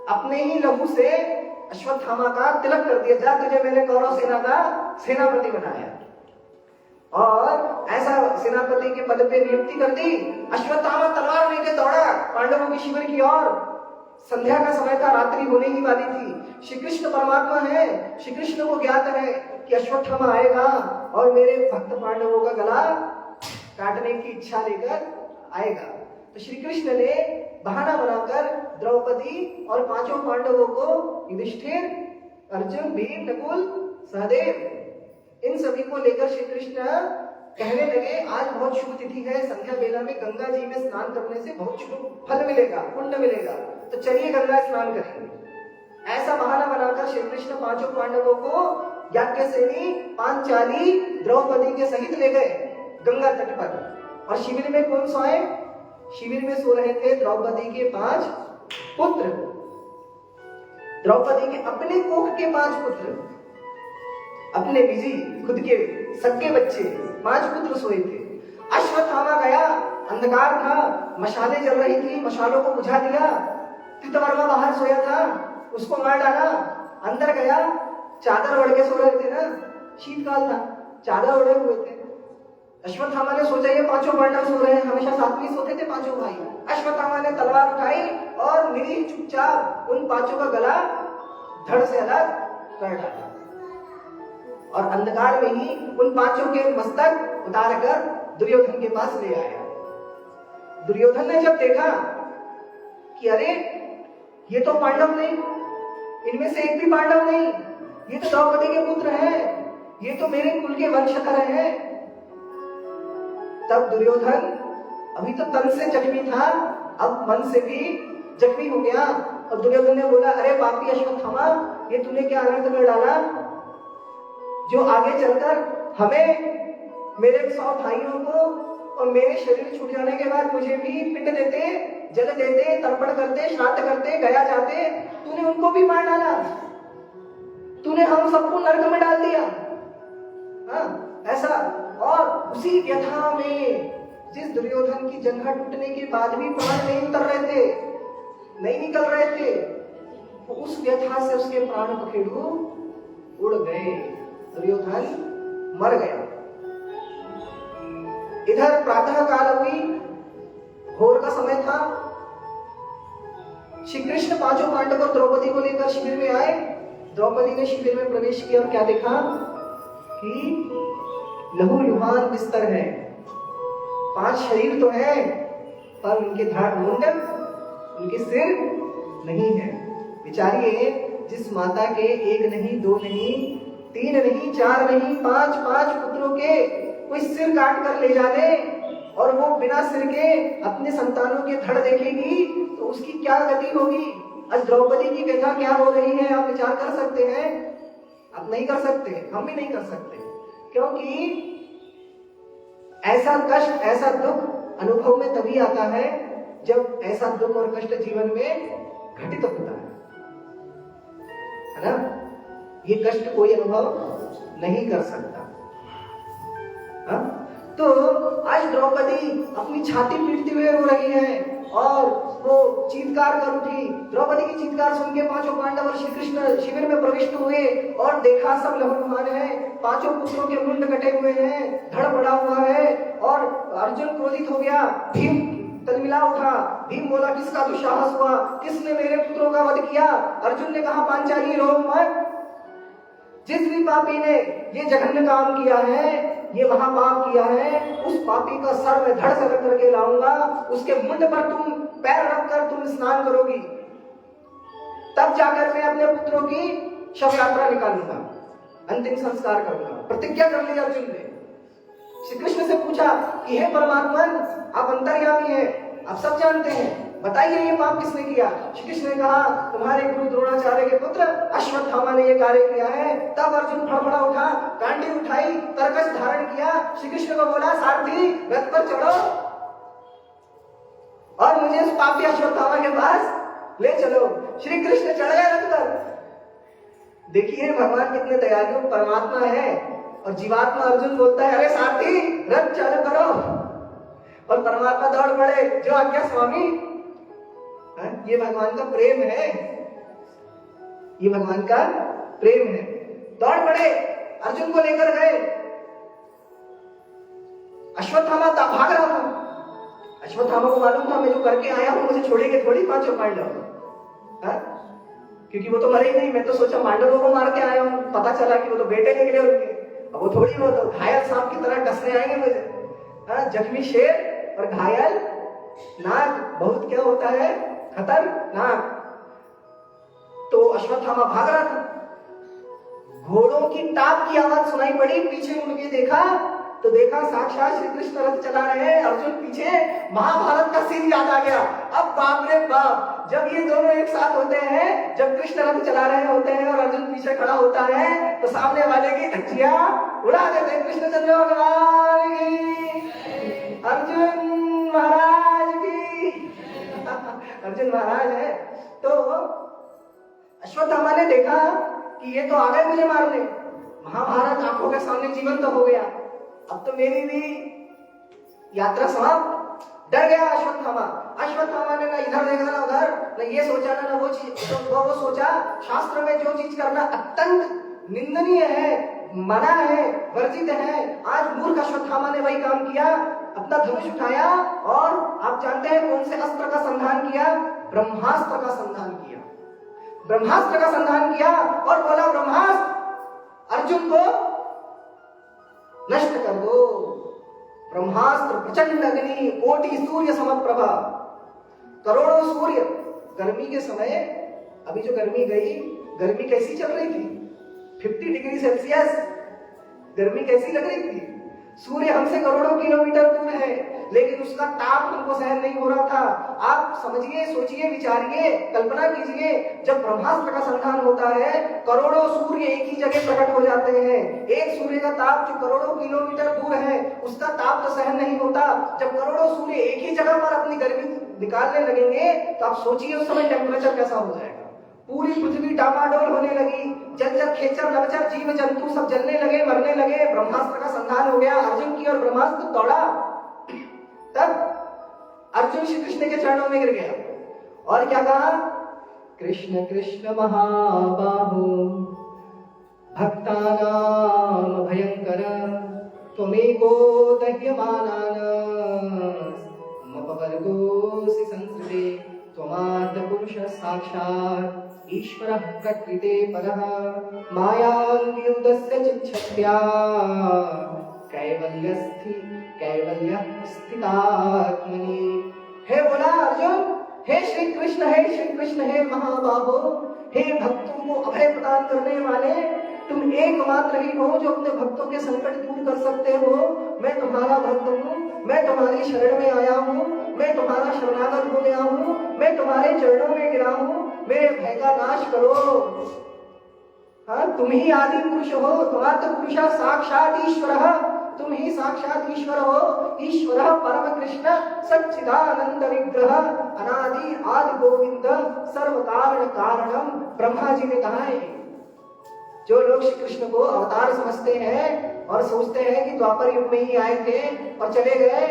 S1: अपने ही लहू से अश्वत्थामा का तिलक कर दिया, जा तुझे मैंने कौरव सेना का सेनापति बनाया और ऐसा सेनापति के पद पे नियुक्ति कर दी। अश्वत्थामा तलवार लेके दौड़ा पांडवों के शिविर की ओर। संध्या का समय था, रात्रि होने ही वाली थी। श्री कृष्ण परमात्मा है, श्री कृष्ण को ज्ञात है कि अश्वत्थामा आएगा और मेरे भक्त पांडवों का गला काटने की इच्छा लेकर आएगा। तो श्री कृष्ण ने बहाना बनाकर द्रौपदी और 5 पांडवों को, युधिष्ठिर, अर्जुन, भीम, नकुल, सहदेव, इन सभी को लेकर श्री कृष्ण कहने लगे आज बहुत शुभ तिथि है, संध्या बेला में गंगा जी में स्नान करने से बहुत शुभ फल मिलेगा, पुण्य मिलेगा, तो चलिए गंगा स्नान करेंगे। ऐसा बहाना बनाकर श्री कृष्ण 5 पांडवों को याज्ञसेनी, पांचाली, द्रौपदी के सहित ले गए गंगा तट पर। और शिविर में कौन सोए? शिविर में सो रहे थे द्रौपदी के 5 पुत्र, द्रौपदी के अपने कोख के 5 पुत्र, अपने निजी खुद के सगे बच्चे 5 पुत्र सोए थे। अश्वत्थामा गया, अंधकार था, मशालें जल रही थी, मशालों को बुझा दिया। कृतवर्मा बाहर सोया था, उसको मार डाला। अंदर गया, चादर ओढ़ के सो रहे थे ना, शीतकाल था, चादर ओढ़े हुए थे। अश्वत्थामा ने सोचा ये 5 पांडव सो रहे हैं, हमेशा साथ में सोते थे 5 भाई। अश्वत्थामा ने तलवार उठाई और निरीह चुपचाप उन 5 का गला धड़ से अलग कर डाला और अंधकार में ही उन 5 के मस्तक उतार कर दुर्योधन के पास ले आया। दुर्योधन ने जब देखा कि अरे ये तो पांडव नहीं, इनमें से एक भी पांडव नहीं, ये तो द्रौपदी के पुत्र हैं, ये तो मेरे कुल के वंशधर हैं। तब दुर्योधन अभी तो तन से जख्मी था, अब मन से भी जख्मी हो गया। और दुर्योधन ने बोला, अरे पापी अश्वत्थामा, ये तूने क्या अनर्थ कर डाला, जो आगे चलकर हमें, मेरे 100 भाइयों को और मेरे शरीर छूट जाने के बाद मुझे भी पिंड देते, जल देते, तर्पण करते, श्राद्ध करते, गया जाते, तूने उनको भी मार डाला, तूने हम सबको नरक में डाल दिया। हाँ, ऐसा। और उसी व्यथा में, जिस दुर्योधन की जंघा टूटने के बाद भी प्राण नहीं उतर रहे थे, नहीं निकल रहे थे, उस व्यथा से उसके प्राण पखेरु उड़ गए, दुर्योधन मर गया। इधर प्रातः काल हुई, भोर का समय था। श्री कृष्ण 5 पांडव और द्रौपदी को लेकर शिविर में आए। द्रौपदी ने शिविर में प्रवेश किया और क्या देखा कि लहूलुहान बिस्तर है, 5 शरीर तो है, पर उनके धड़ मुंड, उनके सिर नहीं है। विचारिए, जिस माता के 1 नहीं, 2 नहीं, 3 नहीं, 4 नहीं, 5 पुत्रों के कोई सिर काट कर ले जाने और वो बिना सिर के अपने संतानों के धड़ देखेगी तो उसकी क्या गति होगी। आज द्रौपदी की व्यथा क्या हो रही है, आप विचार कर सकते हैं? आप नहीं कर सकते, हम भी नहीं कर सकते, क्योंकि ऐसा कष्ट, ऐसा दुख अनुभव में तभी आता है जब ऐसा दुख और कष्ट जीवन में घटित होता है ना। ये कष्ट कोई अनुभव नहीं कर सकता। हा? तो आज द्रौपदी अपनी छाती पीटते हुए रो रही है और वो चीत्कार कर उठी। द्रौपदी की चीत्कार सुन के 5 पांडव और श्री कृष्ण शिविर में प्रविष्ट हुए और देखा सब लहूलुहान है, 5 पुत्रों के मुंड कटे हुए हैं, धड़ पड़ा हुआ है। और अर्जुन क्रोधित हो गया, भीम तलमिला उठा। भीम बोला, किसका दुस्साहस हुआ, किसने मेरे पुत्रों का वध किया? अर्जुन ने कहा, पांचाली रो मत, जिस भी पापी ने ये जघन्य काम किया है, ये महापाप किया है, उस पापी का सर में धड़ से रख करके लाऊंगा, उसके मुंड पर तुम पैर रखकर तुम स्नान करोगी, तब जाकर मैं अपने पुत्रों की शव यात्रा निकालूंगा, अंतिम संस्कार करूंगा। प्रतिज्ञा कर ली अर्जुन ने। श्री कृष्ण से पूछा कि हे परमात्मन, आप अंतर्यामी हैं, आप सब जानते हैं, बताइए ये पाप किसने किया? श्री कृष्ण ने कहा, तुम्हारे गुरु द्रोणाचार्य के पुत्र अश्वत्थामा ने ये कार्य किया है। तब अर्जुन फड़फड़ा उठा, कांटी उठाई, तरकस धारण किया, श्री कृष्ण को बोला, सारथी रथ पर चढ़ो और मुझे उस पापी अश्वत्थामा के पास ले चलो। श्री कृष्ण चढ़ गए रथ पर। देखिए भगवान कितने दयालु परमात्मा है। और जीवात्मा अर्जुन बोलता है, अरे सारथी रथ चालू करो, और परमात्मा दौड़ पड़े, जो आज्ञा स्वामी। ये भगवान का प्रेम है, ये भगवान का प्रेम है। दौड़ पड़े, अर्जुन को लेकर गए। अश्वत्थामा भाग रहा था। अश्वत्थामा को मालूम था, मैं जो करके आया हूं मुझे छोड़ेंगे थोड़ी 5 पांडव, क्योंकि वो तो मरे ही नहीं। मैं तो सोचा पांडवों को मार के आया हूं, पता चला कि वो तो बेटे निकले उनके। अब वो थोड़ी, वो तो घायल सांप की तरह डसने आएंगे मुझे। जख्मी शेर और घायल नाग, बहुत क्या होता है खतरनाक। तो अश्वत्थामा भाग रहा था। घोड़ों की टाप की आवाज सुनाई पड़ी, पीछे मुड़ के देखा तो देखा साक्षात श्री कृष्ण रथ चला रहे हैं, अर्जुन पीछे। महाभारत का सीन याद आ गया। अब बाप रे बाप, जब ये दोनों एक साथ होते हैं, जब कृष्ण रथ चला रहे होते हैं और अर्जुन पीछे खड़ा होता है, तो सामने वाले की धज्जियां उड़ा देते हैं। कृष्णचंद्र भगवान की, अर्जुन महाराज की। अर्जुन महाराज है। तो अश्वत्थामा ने देखा कि ये तो आ गए मुझे मारने, महाभारत आंखों के सामने जीवंत हो गया, अब तो मेरी भी यात्रा समाप्त। डर गया अश्वत्थामा। अश्वत्थामा ने ना इधर देखा ना उधर, ना ये सोचा ना वो चीज, वो सोचा शास्त्र में जो चीज करना अत्यंत निंदनीय है, मना है, वर्जित है, आज मूर्ख अश्वत्थामा ने वही काम किया। अपना धनुष उठाया और आप जानते हैं कौन से अस्त्र का संधान किया? ब्रह्मास्त्र का संधान किया। ब्रह्मास्त्र का संधान किया और बोला, ब्रह्मास्त्र अर्जुन को नष्ट कर दो। ब्रह्मास्त्र प्रचंड अग्नि, कोटि सूर्य समप्रभा। करोड़ों सूर्य। गर्मी के समय, अभी जो गर्मी गई, गर्मी कैसी चल रही थी? 50 डिग्री सेल्सियस गर्मी कैसी लग रही थी? सूर्य हमसे करोड़ों किलोमीटर दूर है, लेकिन उसका ताप हमको सहन नहीं हो रहा था। आप समझिए, सोचिए, विचारिए, कल्पना कीजिए, जब ब्रह्मास्त्र का संधान होता है, करोड़ों सूर्य एक ही जगह प्रकट हो जाते हैं। एक सूर्य का ताप जो करोड़ों किलोमीटर दूर है, उसका ताप तो सहन नहीं होता। जब करोड़ों सूर्य एक ही जगह पर अपनी गर्मी निकालने लगेंगे, तो आप सोचिए उस समय टेम्परेचर कैसा हो जाएगा। पूरी पृथ्वी डामाडोल होने लगी, जल खेचर नवचर जीव जंतु सब जलने लगे, मरने लगे। ब्रह्मास्त्र का संधान हो गया, अर्जुन की ओर ब्रह्मास्त्र दौड़ा। तब अर्जुन श्री कृष्ण के चरणों में गिर गया और क्या कहा? कृष्ण कृष्ण महाबाहो भक्तानां भयंकर त्वमेको दह्यमानान् मपवर्गोऽसि संस्कृते त्वमाद्य पुरुषः साक्षात् ईश्वरः प्रकृते परः मायान्वियुदस्य चिच्छत्या कैवल्य स्थितात्मनि। हे बोला अर्जुन, हे श्री कृष्ण, हे महाबाहो, हे भक्तों को अभय प्रदान करने वाले, तुम एकमात्र ही हो जो अपने भक्तों के संकट दूर कर सकते हो। मैं तुम्हारा भक्त हूँ, मैं तुम्हारी शरण में आया हूँ, मैं तुम्हारा शरणागत हो गया हूँ, मैं तुम्हारे चरणों में गिरा हूँ, मेरे भय का नाश करो। हाँ, तुम ही आदि पुरुष हो, तुम्हारा पुरुषा साक्षात ईश्वरः, तुम ही साक्षात ईश्वर हो। ईश्वरः परम कृष्ण सच्चिदानंद विग्रह अनादि आदि गोविंद सर्व कारण कारणम। ब्रह्मा जी ने कहा है, जो लोग श्री कृष्ण को अवतार समझते हैं और सोचते हैं कि द्वापर युग में ही आए थे और चले गए,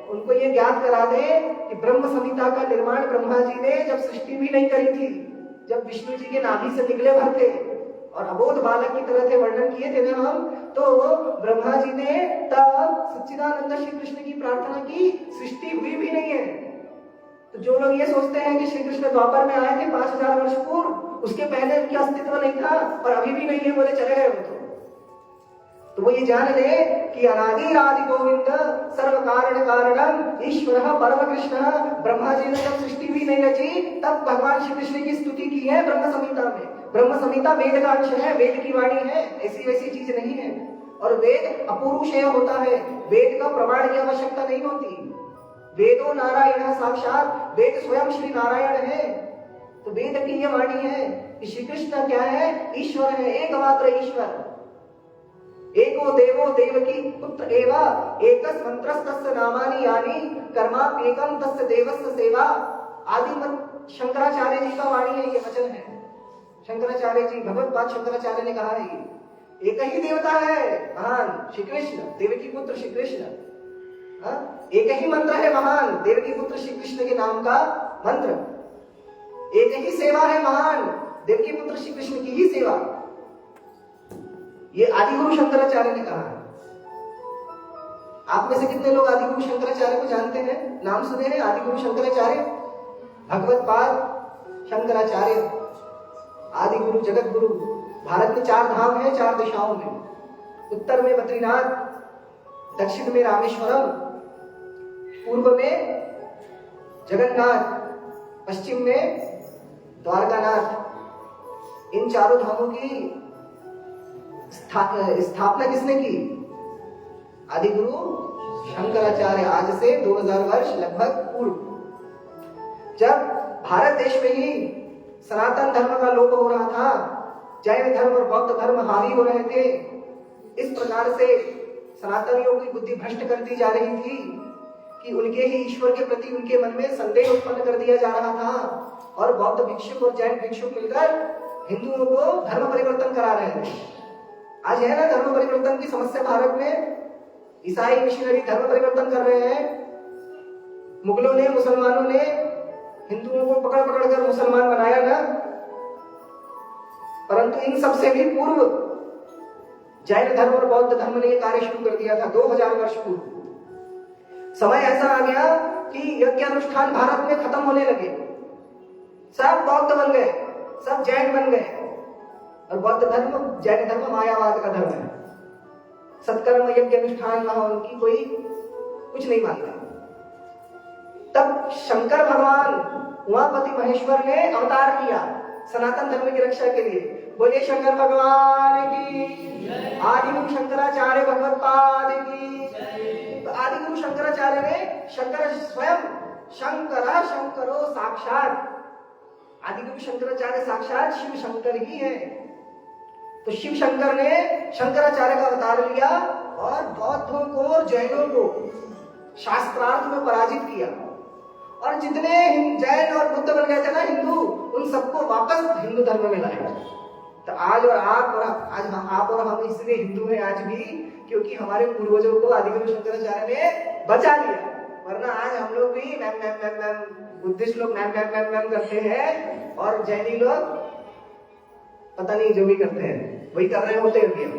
S1: उनको ये ज्ञात करा दे कि ब्रह्म संहिता का निर्माण ब्रह्मा जी ने जब सृष्टि भी नहीं करी थी, जब विष्णु जी के नाभि से निकले भर थे और अबोध बालक की तरह थे, वर्णन किए थे ना हम, तो ब्रह्मा जी ने तब सच्चिदानंद श्री कृष्ण की प्रार्थना की, सृष्टि हुई भी नहीं है। तो जो लोग ये सोचते हैं कि श्री कृष्ण द्वापर में आए थे 5000 वर्ष पूर्व, उसके पहले उनका अस्तित्व नहीं था और अभी भी नहीं है, बोले चले गए वो तो वो ये जान ले कि अनादि आदि गोविंद सर्व कारण कारणम ईश्वरः परम कृष्ण। ब्रह्मा जी ने जब सृष्टि भी नहीं रची, तब भगवान श्री कृष्ण की स्तुति की है ब्रह्म संहिता में। ब्रह्म संहिता वेद का अंश है, वेद की वाणी है, ऐसी वैसी चीज नहीं है। और वेद अपूरुषेय होता है, वेद का प्रमाण की आवश्यकता नहीं होती। वेदो नारायण साक्षात, वेद स्वयं श्री नारायण है। तो वेद की ये वाणी है कि श्री कृष्ण क्या है? ईश्वर है, एकमात्र ईश्वर। एको देवो देवकी पुत्र एवा एकस मंत्रस्तस्य नामानि यानि कर्माप्येकं तस्य देवस्य सेवा। आदि मत शंकराचार्य जी का वाणी है, ये वचन है। शंकराचार्य जी, भगवत्पाद शंकराचार्य ने कहा है ये एक ही देवता है महान, श्री कृष्ण, देवकी पुत्र श्री कृष्ण। एक ही मंत्र है महान, देवकी पुत्र श्री कृष्ण के नाम का मंत्र। एक ही सेवा है महान, देवकी पुत्र श्री कृष्ण की ही सेवा। ये आदिगुरु शंकराचार्य ने कहा है। आप में से कितने लोग आदिगुरु शंकराचार्य को जानते हैं? नाम सुने हैं आदिगुरु शंकराचार्य? भगवत्पाद शंकराचार्य आदिगुरु, जगत गुरु। भारत में 4 धाम हैं, 4 दिशाओं में। उत्तर में बद्रीनाथ, दक्षिण में रामेश्वरम, पूर्व में जगन्नाथ, पश्चिम में द्वारकानाथ। इन 4 धामों की स्थापना किसने की? आदिगुरु शंकराचार्य, आज से 2000 वर्ष लगभग पूर्व। जब भारत देश में ही सनातन धर्म का लोप हो रहा था, जैन धर्म और बौद्ध धर्म हावी हो रहे थे, इस प्रकार से सनातनियों की बुद्धि भ्रष्ट कर दी जा रही थी कि उनके ही ईश्वर के प्रति उनके मन में संदेह उत्पन्न कर दिया जा रहा था। और बौद्ध भिक्षुक और जैन भिक्षुक मिलकर हिंदुओं को धर्म परिवर्तन करा रहे थे। आज है ना धर्म परिवर्तन की समस्या भारत में। ईसाई मिशनरी धर्म परिवर्तन कर रहे हैं। मुगलों ने, मुसलमानों ने हिंदुओं को पकड़ पकड़ कर मुसलमान बनाया ना, परंतु इन सबसे भी पूर्व जैन धर्म और बौद्ध धर्म ने यह कार्य शुरू कर दिया था 2000 वर्ष पूर्व। समय ऐसा आ गया कि यज्ञ अनुष्ठान भारत में खत्म होने लगे। सब बौद्ध बन गए, सब जैन बन गए। और बौद्ध धर्म, जैन धर्म मायावाद का धर्म है। सत्कर्म यज्ञ अनुष्ठान वहां उनकी कोई कुछ नहीं मानता। तब शंकर भगवान उमापति महेश्वर ने अवतार किया सनातन धर्म की रक्षा के लिए। बोलिए शंकर भगवान की, आदिगुरु शंकराचार्य भगवत पाद की। तो आदिगुरु शंकराचार्य ने, शंकर स्वयं शंकरो साक्षात, आदिगुरु शंकराचार्य साक्षात शिव शंकर ही है। तो शिव शंकर ने शंकराचार्य का अवतार लिया और बौद्धों को और जैनों को शास्त्रार्थ में पराजित किया, और जितने जैन और बुद्ध बन गए थे ना हिंदू, उन सबको वापस हिंदू धर्म में लाया। तो आज आप और हम इसलिए हिंदू हैं आज भी, क्योंकि हमारे पूर्वजों को आदिगुरु शंकराचार्य ने बचा लिया। वरना आज हम लोग भी ma'am ma'am ma'am ma'am, Buddhist लोग मैम मैम मैम मैम करते हैं, और जैनी लोग पता नहीं जो भी करते हैं वही कर रहे होते हैं।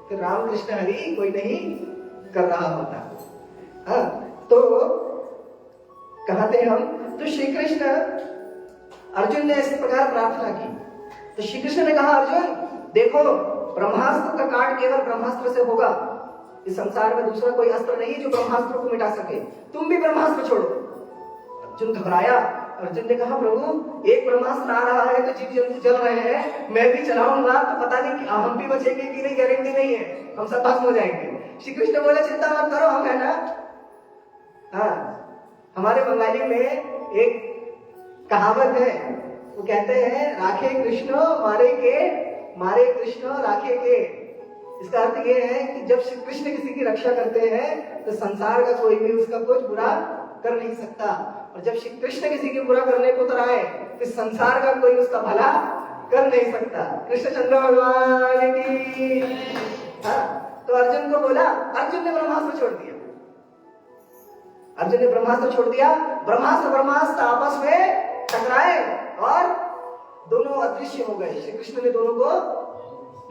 S1: तो रामकृष्ण हरि कोई नहीं कर रहा होता। हाँ, तो कहा थे हम, तो श्री कृष्ण, अर्जुन ने इस प्रकार प्रार्थना की। तो श्री कृष्ण ने कहा, अर्जुन देखो, ब्रह्मास्त्र का काट केवल ब्रह्मास्त्र से होगा। इस संसार में दूसरा कोई अस्त्र नहीं जो ब्रह्मास्त्र को मिटा सके। तुम भी ब्रह्मास्त्र छोड़ो। अर्जुन घबराया। अर्जुन ने कहा, प्रभु एक ब्रह्मास्त्र आ रहा है तो जीव जंतु जल रहे हैं, मैं भी चलाऊंगा तो पता नहीं कि हम भी बचेंगे कि नहीं, गारंटी नहीं है, हम सब भस्म हो जाएंगे। श्री कृष्ण बोले, चिंता मत करो, हम है ना। हाँ, हमारे बंगाली में एक कहावत है, वो कहते हैं, राखे कृष्ण मारे कृष्ण राखे के। इसका अर्थ ये है कि जब श्री कृष्ण किसी की रक्षा करते हैं तो संसार का कोई भी उसका कुछ बुरा कर नहीं सकता, और जब श्री कृष्ण किसी की बुरा करने को उतर आए तो संसार का कोई उसका भला कर नहीं सकता। कृष्णचंद्र भगवान की। हाँ, तो अर्जुन को बोला, अर्जुन ने ब्रह्मास्त्र छोड़ दिया। अर्जुन ने ब्रह्मास्त्र छोड़ दिया। ब्रह्मास्त्र आपस में टकराए और दोनों अदृश्य हो गए। श्री कृष्ण ने दोनों को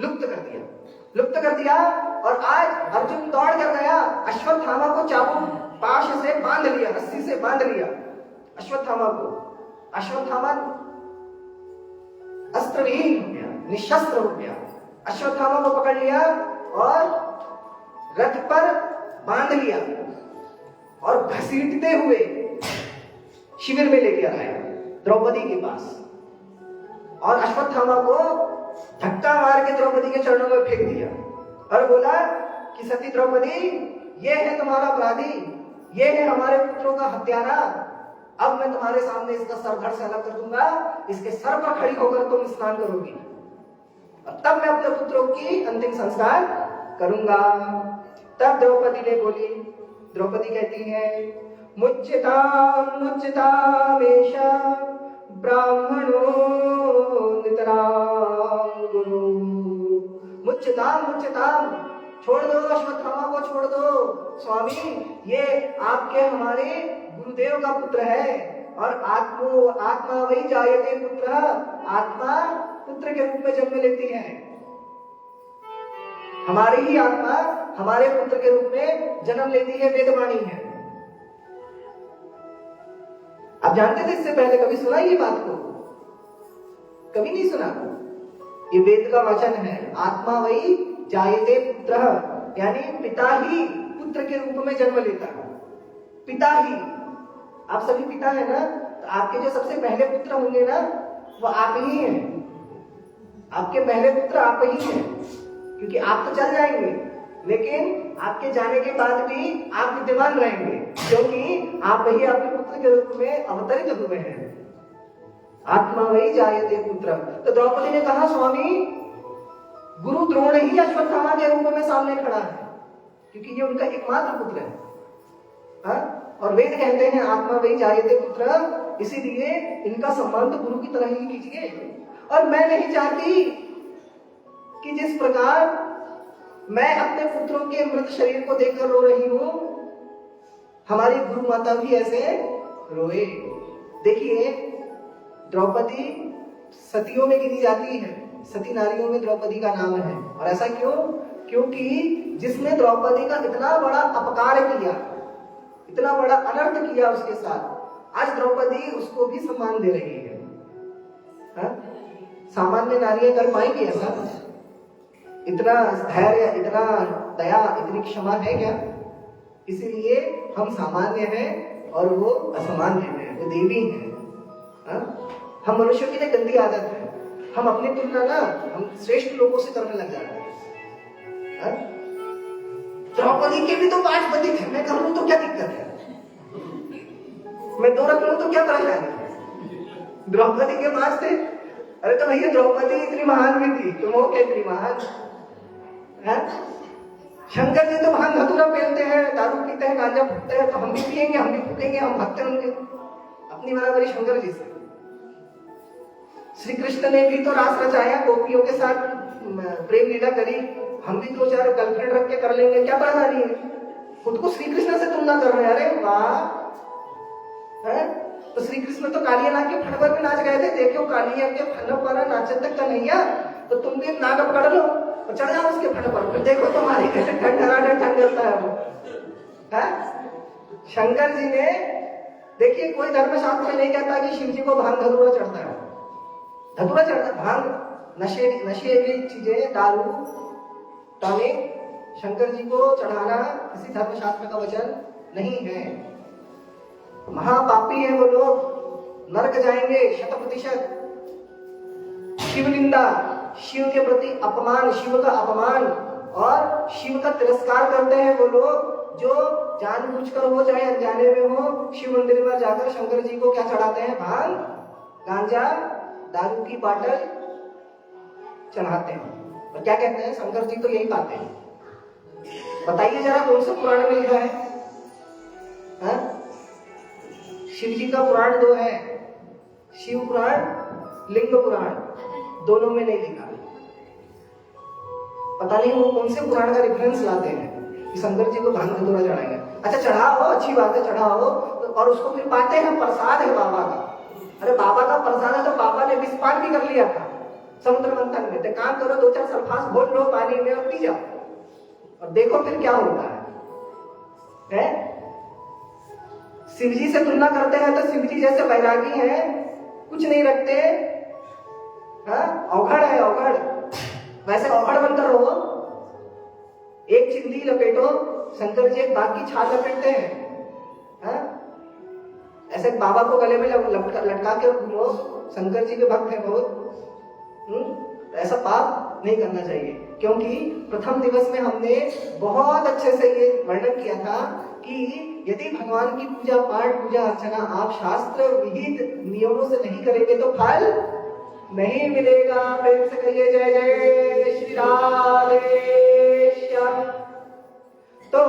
S1: लुप्त कर दिया। और आज अर्जुन दौड़ कर गया, अश्वत्थामा को चाबुक पाश से बांध लिया, रस्सी से बांध लिया अश्वत्थामा को। अश्वत्थामा अस्त्रविहीन हो गया, निशस्त्र हो गया। अश्वत्थामा को पकड़ लिया और रथ पर बांध लिया और घसीटते हुए शिविर में लेकर आया द्रौपदी के पास, और अश्वत्थामा को धक्का मार के द्रौपदी के चरणों में फेंक दिया और बोला कि सती द्रौपदी, ये है तुम्हारा अपराधी, ये है हमारे पुत्रों का हत्यारा। अब मैं तुम्हारे सामने इसका सर धड़ से अलग कर दूंगा, इसके सर पर खड़ी होकर तुम स्नान करोगी, और तब मैं अपने पुत्रों की अंतिम संस्कार करूंगा। तब द्रौपदी ने बोली, द्रौपदी कहती है, मुच्यताम एषा ब्राह्मणो नितरां गुरु। मुच्यताम, छोड़ दो, अश्वत्थामा को छोड़ दो स्वामी, ये आपके हमारे गुरुदेव का पुत्र है, और आत्मा वही जायते पुत्र, आत्मा पुत्र के रूप में जन्म लेती है। हमारी ही आत्मा हमारे पुत्र के रूप में जन्म लेती है, वेदवाणी है। आप जानते थे इससे पहले, कभी सुना ये बात को? कभी नहीं सुना। ये वेद का वचन है, आत्मा वही जायते पुत्र, यानी पिता ही पुत्र के रूप में जन्म लेता है। पिता ही, आप सभी पिता है ना, तो आपके जो सबसे पहले पुत्र होंगे ना, वो आप ही हैं। आपके पहले पुत्र आप ही हैं, क्योंकि आप तो चल जाएंगे, लेकिन आपके जाने के बाद भी आप विद्यमान रहेंगे, क्योंकि आप ही आपके पुत्र के रूप में अवतरित हुए हैं। आत्मा वही जायते पुत्र। तो द्रौपदी ने कहा, स्वामी गुरु द्रोण ही अश्वत्थामा के रूप में सामने खड़ा है, क्योंकि ये उनका एकमात्र पुत्र है। हाँ? और वेद कहते हैं आत्मा वही जायते पुत्र, इसीलिए इनका सम्मान तो गुरु की तरह ही कीजिए। और मैं नहीं चाहती कि जिस प्रकार मैं अपने पुत्रों के मृत शरीर को देखकर रो रही हूं, हमारी गुरु माता भी ऐसे रोए। देखिए, द्रौपदी सतियों में गिनी जाती है, सती नारियों में द्रौपदी का नाम है। और ऐसा क्यों? क्योंकि जिसने द्रौपदी का इतना बड़ा अपकार किया, इतना बड़ा अनर्थ किया उसके साथ, आज द्रौपदी उसको भी सम्मान दे रही है। हा? सामान्य नारियां कर पाएंगी ऐसा? इतना धैर्य, इतना दया, इतनी क्षमा है क्या? इसीलिए हम सामान्य हैं और वो असामान्य है, वो देवी है। हम मनुष्यों की गंदी आदत है, हम अपनी तुलना ना हम श्रेष्ठ लोगों से करने लग जाते हैं। द्रौपदी के भी तो 5 पति थे, मैं कर लूं तो क्या दिक्कत है, मैं 2 रख लूं तो क्या परेशानी है। द्रौपदी के 5 थे, अरे तो भैया द्रौपदी इतनी महान भी थी, तुम हो क्या इतनी महान है? शंकर जी तो भांग धतूरा पहनते हैं, दारू पीते हैं, गांजा फूकते हैं, तो हम भी पिएंगे, हम भी फूकेंगे, हम भक्त होंगे, अपनी बराबरी शंकर जी से। श्री कृष्ण ने भी तो रास रचाया, गोपियों के साथ प्रेम लीला करी, हम भी 2-4 गर्लफ्रेंड रख के कर लेंगे, क्या परेशानी है? खुद को श्री कृष्ण से तुलना कर रहे हैं, अरे वाह है। तो श्री कृष्ण तो कालिया नाग के फन पर भी नाच गए थे, देखो कालिया के फन पर नाचे तक कन्हैया, तो तुम भी नाग पकड़ लो और चढ़ जाओ उसके फन पर, देखो तुम्हारी कैसे ठंड करता है वो है? शंकर जी ने देखिए, कोई धर्मशास्त्र में नहीं कहता कि शिव जी को भांग धतूरा चढ़ता है, धतूरा चढ़ता, भांग नशेली चीजें, दारू टॉनिक शंकर जी को चढ़ाना किसी धर्मशास्त्र का वचन नहीं है। महापापी है वो लोग, नरक जाएंगे 100%। शिव निंदा, शिव के प्रति अपमान, शिव का अपमान और शिव का तिरस्कार करते हैं वो लोग जो जानबूझकर हो चाहे अनजाने में हो, शिव मंदिर में जाकर शंकर जी को क्या चढ़ाते हैं? भांग, गांजा, दारू की बाटल चढ़ाते हैं। और क्या कहते हैं? शंकर जी तो यही पाते हैं। बताइए जरा कौन सा पुराण में लिखा है? शिव जी का पुराण 2 है, शिव पुराण, लिंग पुराण, दोनों में नहीं लिखा। पता नहीं वो कौन से पुराण का रेफरेंस लाते हैं कि शंकर जी को भांग धतूरा चढ़ाएंगे। अच्छा चढ़ाओ, अच्छी बात है, चढ़ाओ, और उसको फिर पाते हैं, प्रसाद है बाबा का। अरे बाबा का प्रसाद है तो बाबा ने विस्पान भी कर लिया था समुद्र मंथन में। तो काम करो, 2-4 सल्फास घोल लो पानी में और पी जाओ, और देखो फिर क्या होता है? शिव जी से तुलना करते हैं तो शिव जी जैसे बैरागी हैं, कुछ नहीं रखते, औघड़ है औघड़, वैसे औघड़ बनकर रहो, एक चिंदी लपेटो, शंकर जी एक बाघ की छाल लपेटते हैं, ऐसे बाबा को गले में लटका के घूमो, शंकर जी के भक्त हैं बहुत। ऐसा पाप नहीं करना चाहिए, क्योंकि प्रथम दिवस में हमने बहुत अच्छे से ये वर्णन किया था कि यदि भगवान की पूजा पाठ, पूजा अर्चना आप शास्त्र विहित नियमों से नहीं करेंगे तो फल नहीं मिलेगा। प्रेम से कहिए जय जय श्री राधे श्याम। तो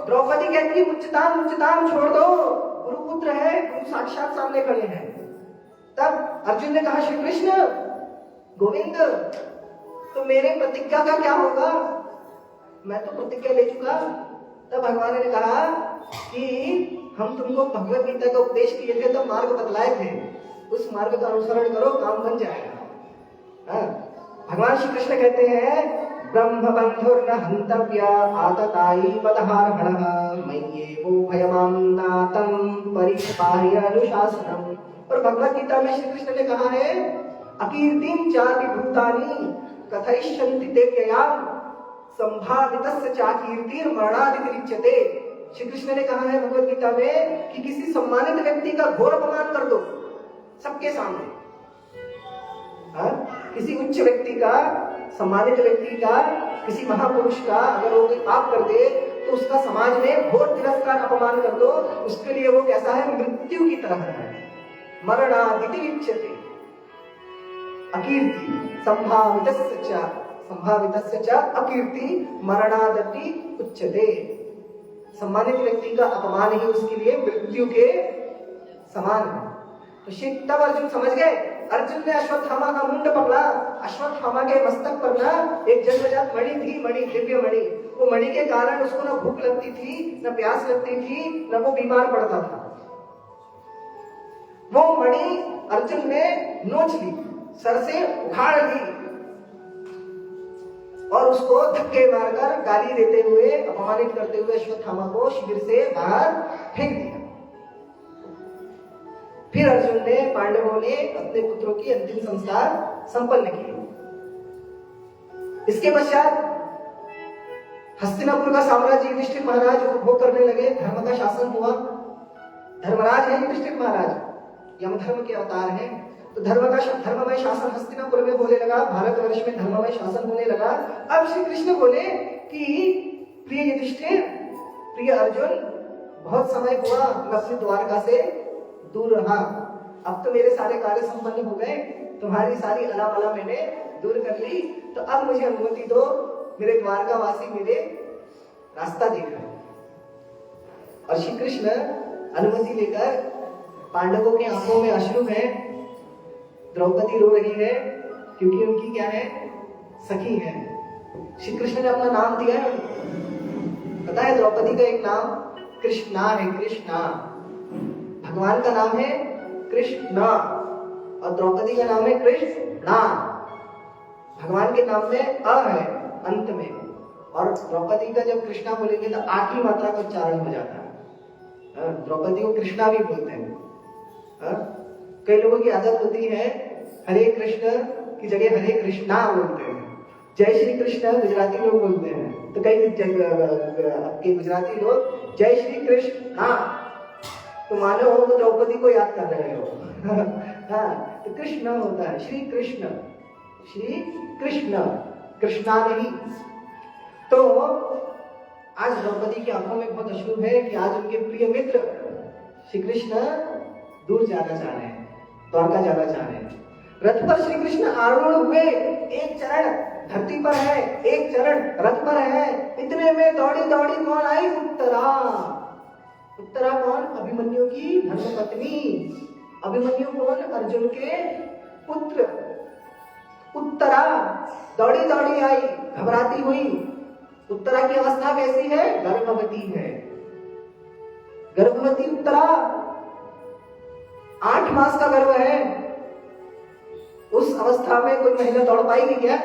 S1: द्रौपदी कहती है उच्चताम उच्चताम छोड़ दो, गुरुपुत्र है, गुरु साक्षात सामने खड़े हैं। तब अर्जुन ने कहा श्री कृष्ण गोविंद, तो मेरे प्रतिज्ञा का क्या होगा? मैं तो प्रतिज्ञा ले चुका। तब भगवान ने कहा कि हम तुमको भगवत गीता का उपदेश किए थे, तो मार्ग बतलाए थे, उस मार्ग का अनुसरण करो, काम बन जाएगा। भगवान श्री कृष्ण कहते हैं ब्रह्म बंधुर्न हंतव्या आतताई पदहारहणः मय्येवो भयमाम्नातं परिपाह्य अनुशासनम्। और भगवत गीता में श्री कृष्ण ने कहा है अकीर्तिं चापि भूतानि कथयिष्यन्ति ते व्ययाम् संभावितस्य चाकीर्तिर् मरणादितिरिच्यते। श्री कृष्ण ने कहा है भगवत गीता में कि किसी सम्मानित व्यक्ति का घोर अपमान कर दो सबके सामने, किसी उच्च व्यक्ति का, सम्मानित व्यक्ति का, किसी महापुरुष का अगर वो कोई पाप कर दे तो उसका समाज में घोर तिरस्कार अपमान कर दो, उसके लिए वो कैसा है? मृत्यु की तरह है। मरणादितिरिच्यते अकीर्ति संभावितस्य च अकीर्ति मरणादपि उच्यते। सम्मानित व्यक्ति का अपमान ही उसके लिए मृत्यु के समान है। तो तब अर्जुन समझ गए। अर्जुन ने अश्वत्थामा का मुंड पकड़ा, अश्वत्थामा के मस्तक पर ना एक जन्मजात मणि थी, मणि, दिव्य मणि। वो मणि के कारण उसको ना भूख लगती थी, न प्यास लगती थी, न वो बीमार पड़ता था। वो मणि अर्जुन ने नोच ली, सर से उखाड़ ली और उसको धक्के मारकर गाली देते हुए, अपमानित करते हुए अश्वत्थामा को शिविर से बाहर फेंक दिया। फिर अर्जुन ने, पांडवों ने अपने पुत्रों की अंतिम संस्कार संपन्न किए। इसके पश्चात हस्तिनापुर का साम्राज्य युधिष्ठिर महाराज उपभोग करने लगे, धर्म का शासन हुआ। धर्मराज है युधिष्ठिर महाराज, यमधर्म के अवतार हैं। तो धर्ममय शासन हस्तिनापुर में होने लगा, भारतवर्ष में धर्ममय शासन होने लगा। अब श्री कृष्ण बोले कि प्रिय युधिष्ठिर, प्रिय अर्जुन, बहुत समय हुआ मैं अपने द्वारका से दूर रहा, अब तो मेरे सारे कार्य संपन्न हो गए, तुम्हारी सारी अलामला मैंने दूर कर ली, तो अब मुझे अनुमति दो, मेरे द्वारकावासी मेरे रास्ता देख रहे हैं। और श्री कृष्ण अनुमति लेकर, पांडवों के आंखों में अश्रु है, द्रौपदी रो रही है क्योंकि उनकी क्या है, सखी है। श्री कृष्ण ने अपना नाम दिया है, पता है द्रौपदी का एक नाम कृष्णा है, कृष्णा। भगवान का नाम है कृष्णा और द्रौपदी का नाम है कृष्णा। भगवान के नाम में अ है अंत में, और द्रौपदी का जब कृष्णा बोलेंगे तो आ की मात्रा का उच्चारण हो जाता है। द्रौपदी को कृष्णा भी बोलते हैं। कई लोगों की आदत होती है हरे कृष्ण की जगह हरे कृष्णा बोलते हैं। जय श्री कृष्ण गुजराती लोग बोलते हैं, तो कई आपके गुजराती लोग जय श्री कृष्ण, तो मानो हो तो द्रौपदी को याद कर रहे हो। हाँ, तो कृष्ण होता है श्री कृष्ण, श्री कृष्ण, कृष्णा नहीं। तो आज द्रौपदी की आंखों में बहुत अश्रु है कि आज उनके प्रिय मित्र श्री कृष्ण दूर जाना चाह रहे हैं, द्वारका जाना चाह रहे हैं। रथ पर श्री कृष्ण आरूढ़ हुए, एक चरण धरती पर है, एक चरण रथ पर है। इतने में दौड़ी दौड़ी कौन आई? उत्तरा। उत्तरा कौन? अभिमन्यु की धर्मपत्नी। अभिमन्यु कौन? अर्जुन के पुत्र। उत्तरा दौड़ी दौड़ी आई, घबराती हुई। उत्तरा की अवस्था कैसी है? गर्भवती है। गर्भवती उत्तरा, 8 मास का गर्भ है। उस अवस्था में कोई महिला दौड़ पाएगी क्या?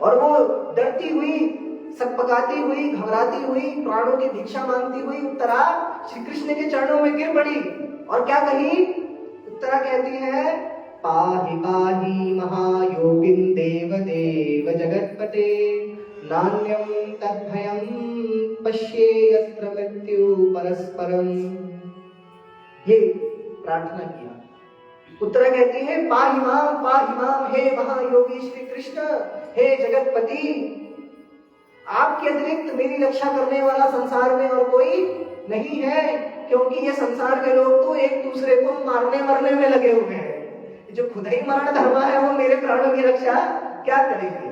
S1: और वो डरती हुई, सकपकाती हुई, घबराती हुई, प्राणों की भिक्षा मांगती हुई उत्तरा श्री कृष्ण के चरणों में गिर पड़ी और क्या कही? उत्तरा कहती है, पाहि पाहि महायोगिन देव देव जगत्पते, नान्यम तद्भयं पश्येयत्र मृत्यु परस्परम। ये प्रार्थना किया। उत्तरा कहती है, पाहि माम, हे महायोगी श्री कृष्ण, हे जगतपति, आपके अतिरिक्त मेरी रक्षा करने वाला संसार में और कोई नहीं है, क्योंकि ये संसार के लोग तो एक दूसरे को मारने मरने में लगे हुए हैं। जो खुद ही मरण धर्म है वो मेरे प्राणों की रक्षा क्या करेंगे?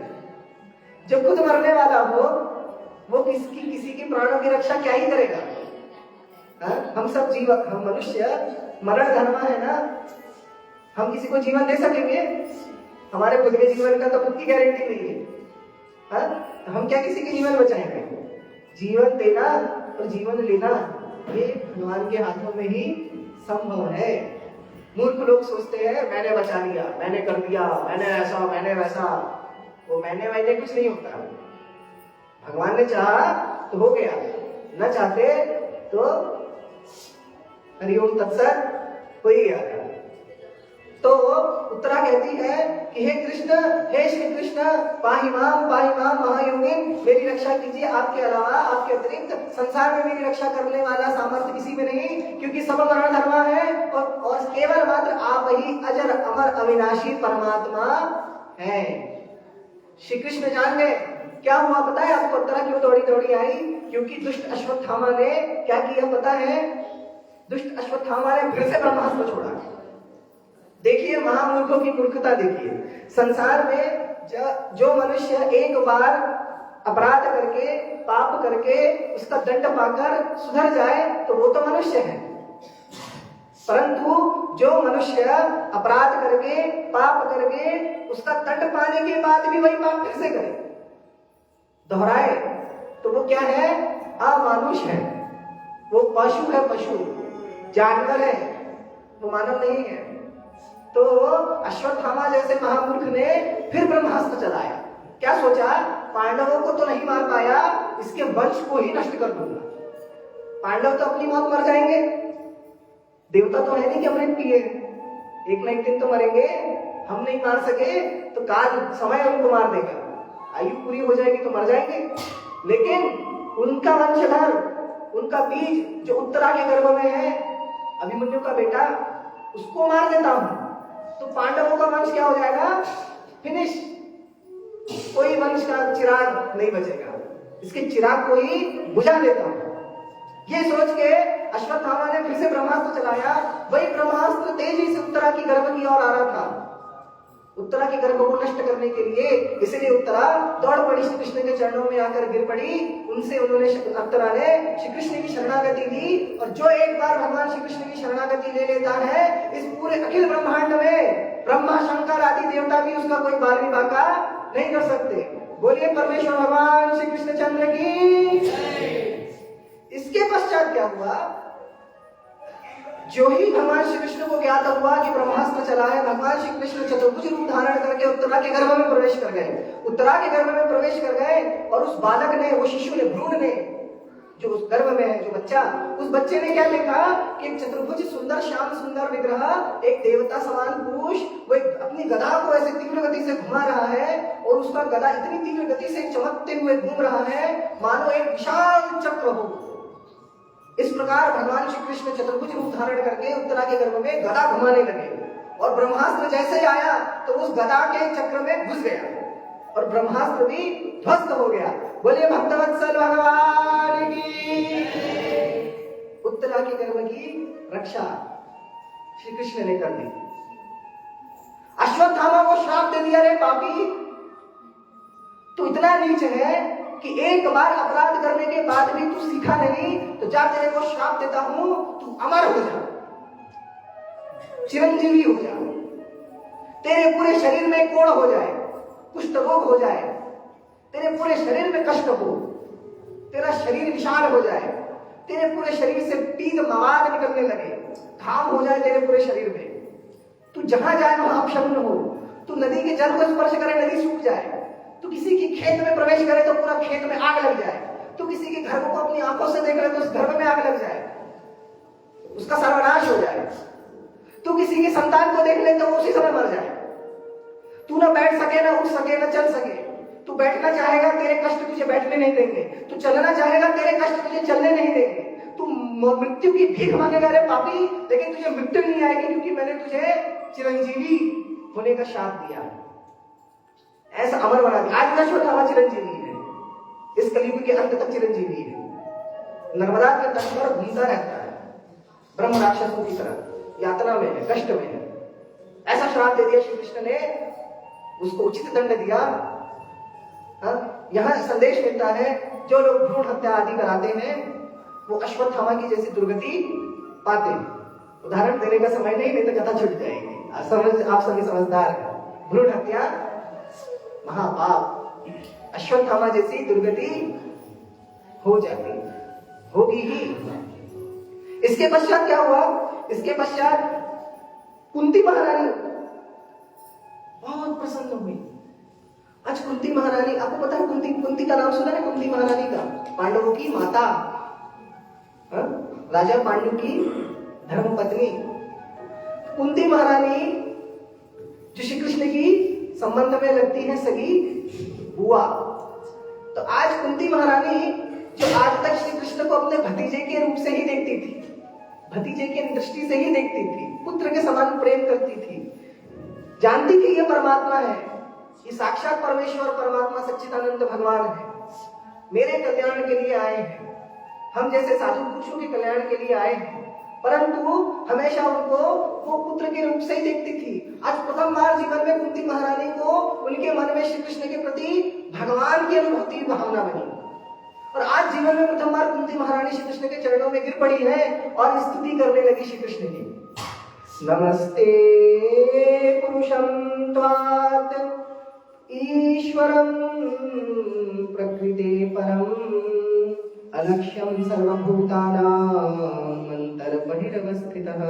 S1: जो खुद मरने वाला हो वो किसी के प्राणों की रक्षा क्या ही करेगा? हम सब जीवन, हम मनुष्य मरण धर्म है ना, हम किसी को जीवन दे सकेंगे? हमारे खुद के जीवन का तो खुद की गारंटी नहीं है। तो हम क्या किसी के जीवन बचाएंगे? जीवन देना और जीवन लेना ये भगवान के हाथों में ही संभव है। मूर्ख लोग सोचते हैं मैंने बचा लिया, मैंने कर दिया, मैंने ऐसा, मैंने वैसा। वो मैंने कुछ नहीं होता। भगवान ने चाहा तो हो गया, न चाहते तो हरिओम तत्सत हो ही गया था। तो उत्तरा कहती है कि हे कृष्ण, हे श्री कृष्ण, पाहि माम महायोगिन, मेरी रक्षा कीजिए। आपके अलावा, आपके अतिरिक्त संसार में मेरी रक्षा करने वाला सामर्थ्य किसी में नहीं, क्योंकि सब मरण धर्म है और केवल मात्र आप ही अजर अमर अविनाशी परमात्मा है। श्री कृष्ण जान गए क्या हुआ पता है आपको? उत्तरा क्यों दौड़ी दौड़ी आई? क्योंकि दुष्ट अश्वत्थामा ने क्या किया पता है? दुष्ट अश्वत्थामा ने फिर से ब्रह्मास्त्र छोड़ा। देखिए महामूर्खों की मूर्खता देखिए। संसार में जो मनुष्य एक बार अपराध करके, पाप करके, उसका दंड पाकर सुधर जाए तो वो तो मनुष्य है। परंतु जो मनुष्य अपराध करके, पाप करके, उसका दंड पाने के बाद भी वही पाप फिर से करे, दोहराए, तो वो क्या है? अमानुष है। वो पशु है, पशु जानवर है, वो मानव नहीं है। तो अश्वत्थामा जैसे महामूर्ख ने फिर ब्रह्मास्त्र चलाया। क्या सोचा? पांडवों को तो नहीं मार पाया, इसके वंश को ही नष्ट कर दूंगा। पांडव तो अपनी मौत मर जाएंगे, देवता तो है नहीं कि अमृत पिए, एक न एक दिन तो मरेंगे। हम नहीं मार सके तो काल समय उनको मार देगा, आयु पूरी हो जाएगी तो मर जाएंगे। लेकिन उनका वंशधर, उनका बीज जो उत्तरा के गर्भ में है, अभिमन्यु का बेटा, उसको मार देता हूं, तो पांडवों का वंश क्या हो जाएगा? फिनिश। कोई वंश का चिराग नहीं बचेगा, इसके चिराग को ही बुझा देता हूं। ये सोच के अश्वत्थामा ने फिर से ब्रह्मास्त्र चलाया। वही ब्रह्मास्त्र तेजी से उत्तरा की गर्भ की ओर आ रहा था, उत्तरा की गर्भ को नष्ट करने के लिए। इसलिए उत्तरा दौड़ पड़ी, श्री कृष्ण के चरणों में आकर गिर पड़ी। उन्होंने उत्तरा ने श्री कृष्ण की शरणागति दी। और जो एक बार भगवान श्री कृष्ण की शरणागति ले लेता है, इस पूरे अखिल ब्रह्मांड में ब्रह्मा शंकर आदि देवता भी उसका कोई बाल भी बाका नहीं कर सकते। बोलिए परमेश्वर भगवान श्री कृष्णचंद्र की। इसके पश्चात क्या हुआ? जो ही भगवान श्री कृष्ण को ज्ञात हुआ कि ब्रह्मास्त्र चला है, भगवान श्री कृष्ण चतुर्भुज रूप धारण करके उत्तरा के गर्भ में प्रवेश कर गए। उत्तरा के गर्भ में प्रवेश कर गए और उस बालक ने, वो शिशु ने, भ्रूण ने, जो उस गर्भ में है जो बच्चा, उस बच्चे ने क्या देखा कि एक चतुर्भुज सुंदर श्याम सुंदर विग्रह, एक देवता समान पुरुष, वो अपनी गदा को ऐसे तीव्र गति से घुमा रहा है और उसका गदा इतनी तीव्र गति से चमकते हुए घूम रहा है मानो एक विशाल चक्र हो। इस प्रकार भगवान श्री कृष्ण चतुर्भुज रूप धारण करके उत्तरा के गर्भ में गदा घुमाने लगे और ब्रह्मास्त्र जैसे ही आया तो उस गदा के चक्र में घुस गया और ब्रह्मास्त्र भी ध्वस्त हो गया। बोलिए भक्तवत्सल भगवान की। उत्तरा के गर्भ की रक्षा श्री कृष्ण ने कर दी। अश्वत्थामा को श्राप दे दिया, रे पापी, तू इतना नीच है कि एक बार अपराध करने के बाद भी तू सीखा नहीं, तो जा तेरे को श्राप देता हूं, तू अमर हो जा, चिरंजीवी हो जा, तेरे पूरे शरीर में कोढ़ हो जाए, कुष्ठ रोग हो जाए, तेरे पूरे शरीर में कष्ट हो, तेरा शरीर विशाल हो जाए, तेरे पूरे शरीर से पीत मवाद निकलने लगे, घाव हो जाए तेरे पूरे शरीर में, तू जहां जाए वहां अपशब्द हो, तू नदी के जल को स्पर्श करे नदी सूख जाए, तू किसी के खेत में प्रवेश करे तो पूरा खेत में आग लग जाए, तू किसी के घर को अपनी आंखों से देख ले तो उस घर में आग लग जाए, उसका सर्वनाश हो जाए, तू किसी की संतान को देख ले तो उसी समय मर जाए, तू ना बैठ सके, ना उठ सके, ना चल सके, तू बैठना चाहेगा तेरे कष्ट तुझे बैठने नहीं देंगे, तू चलना चाहेगा तेरे कष्ट तुझे चलने नहीं देंगे, तू मृत्यु की भीख मांगेगा रे पापी, लेकिन तुझे मृत्यु नहीं आएगी क्योंकि मैंने तुझे चिरंजीवी होने का शाप दिया, ऐसा अमर बना दिया। आज अश्वत्थामा चिरंजीवी है, इस कलयुग के अंत तक चिरंजीवी है, नर्मदा के तट पर घूमता रहता है, ब्रह्म राक्षसों की तरह यातना में है, कष्ट में है। ऐसा श्राप दे दिया श्री कृष्ण ने, उसको उचित दंड दिया। यहां संदेश मिलता है जो लोग भ्रूण हत्या आदि कराते हैं वो अश्वत्थामा की जैसी दुर्गति पाते हैं। उदाहरण देने का समय नहीं तो कथा छूट जाएगी। आप सभी समझदार हैं। भ्रूण हत्या महापाप, अश्वत्थामा जैसी दुर्गति हो जाती, होगी ही। इसके पश्चात क्या हुआ? इसके पश्चात कुंती महारानी बहुत प्रसन्न हुई। आज कुंती महारानी, आपको पता है कुंती का नाम सुना है? कुंती महारानी का, पांडवों की माता, राजा पांडु की धर्म पत्नी कुंती महारानी, जो श्री कृष्ण की संबंध में लगती है सगी बुआ। तो आज कुंती महारानी जो आज तक श्री कृष्ण को अपने भतीजे के रूप से ही देखती थी, भतीजे की दृष्टि से ही देखती थी, पुत्र के समान प्रेम करती थी, जानती थी ये परमात्मा है, ये साक्षात परमेश्वर परमात्मा सच्चिदानंद भगवान है, मेरे कल्याण के लिए आए हैं, हम जैसे साधु पुरुषों के कल्याण के लिए आए हैं, परंतु हमेशा उनको वो पुत्र के रूप से ही देखती थी। आज प्रथम बार जीवन में कुंती महारानी को उनके मन में श्री कृष्ण के प्रति भगवान की अनुभूति भावना बनी और आज जीवन में प्रथम बार कुंती महारानी श्री कृष्ण के चरणों में गिर पड़ी है और स्तुति करने लगी श्री कृष्ण की। नमस्ते पुरुषं त्वात् ईश्वरं प्रकृते परम् अलक्ष्यं सर्वभूतानां अन्तर्बहिरवस्थितः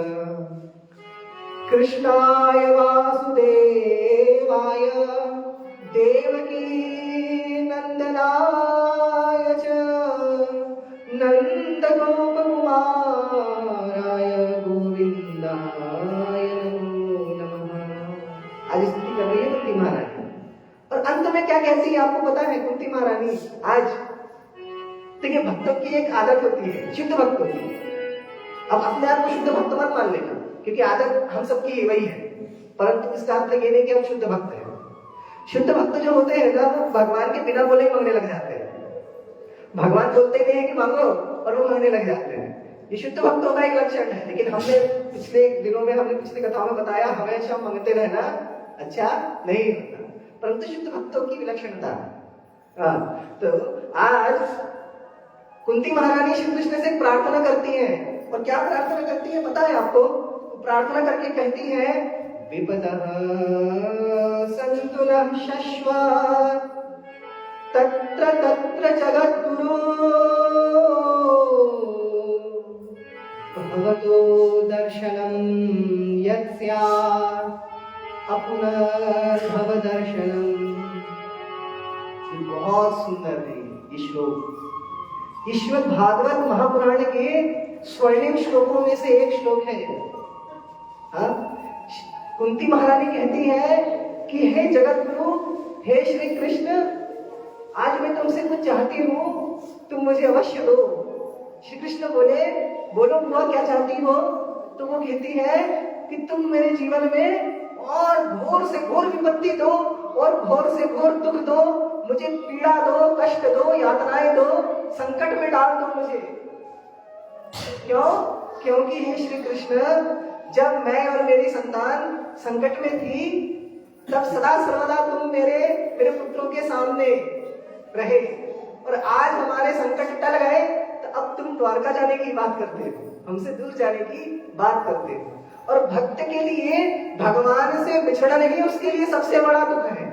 S1: कृष्णाय वासुदेवाय देवकी नंदनाय च नंदगोपकुमाराय गोविंदाय नमो नमः। आज स्तुति कर रही है कुंती महारानी और अंत में क्या कहती है आपको पता है कुंती महारानी? आज देखिए, भक्तों की एक आदत होती है, शुद्ध भक्त होती है। अब अपने आप को शुद्ध भक्त मत मान लेना, क्योंकि आदत हम सबकी वही है, परंतु इसका अर्थ ये नहीं कि हम शुद्ध भक्त हैं। शुद्ध भक्त जो होते हैं ना, वो भगवान के बिना बोले ही मांगने लग जाते हैं। भगवान बोलते नहीं है कि मांगो और वो मांगने लग जाते हैं। ये शुद्ध भक्तों का एक लक्षण है। लेकिन हमने पिछले दिनों में, हमने पिछली कथाओं में बताया, हमेशा मांगते रहना अच्छा नहीं होता, परंतु शुद्ध भक्तों की विलक्षणता। तो आज कुंती महारानी श्री कृष्ण से प्रार्थना करती हैं, और क्या प्रार्थना करती है पता है आपको? प्रार्थना करके कहती है, विपदः सन्तु नः शश्वत् तत्र तत्र जगद्गुरो भवतो दर्शनं यत् स्यात् अपुनर्भव दर्शनम्। बहुत सुंदर है ये श्लोक। ईश्वर भागवत महापुराण के स्वर्णिम श्लोकों में से एक श्लोक है। कुंती महारानी कहती है कि हे जगत गुरु, हे श्री कृष्ण, आज मैं तुमसे कुछ चाहती हूँ, तुम मुझे अवश्य दो। श्री कृष्ण बोले, बोलो बुआ क्या चाहती हो? तो वो कहती है कि तुम मेरे जीवन में और घोर से घोर विपत्ति दो, और घोर से घोर दुख दो, मुझे पीड़ा दो, कष्ट दो, यातनाएं दो, संकट में डाल दो मुझे। क्यों? क्योंकि हे श्री कृष्ण, जब मैं और मेरी संतान संकट में थी, तब सदा सर्वदा तुम मेरे पुत्रों के सामने रहे, और आज हमारे संकट टल गए, तो अब तुम द्वारका जाने की बात करते हो, हमसे दूर जाने की बात करते हो। और भक्त के लिए भगवान से बिछड़ना नहीं, उसके लिए सबसे बड़ा दुख है।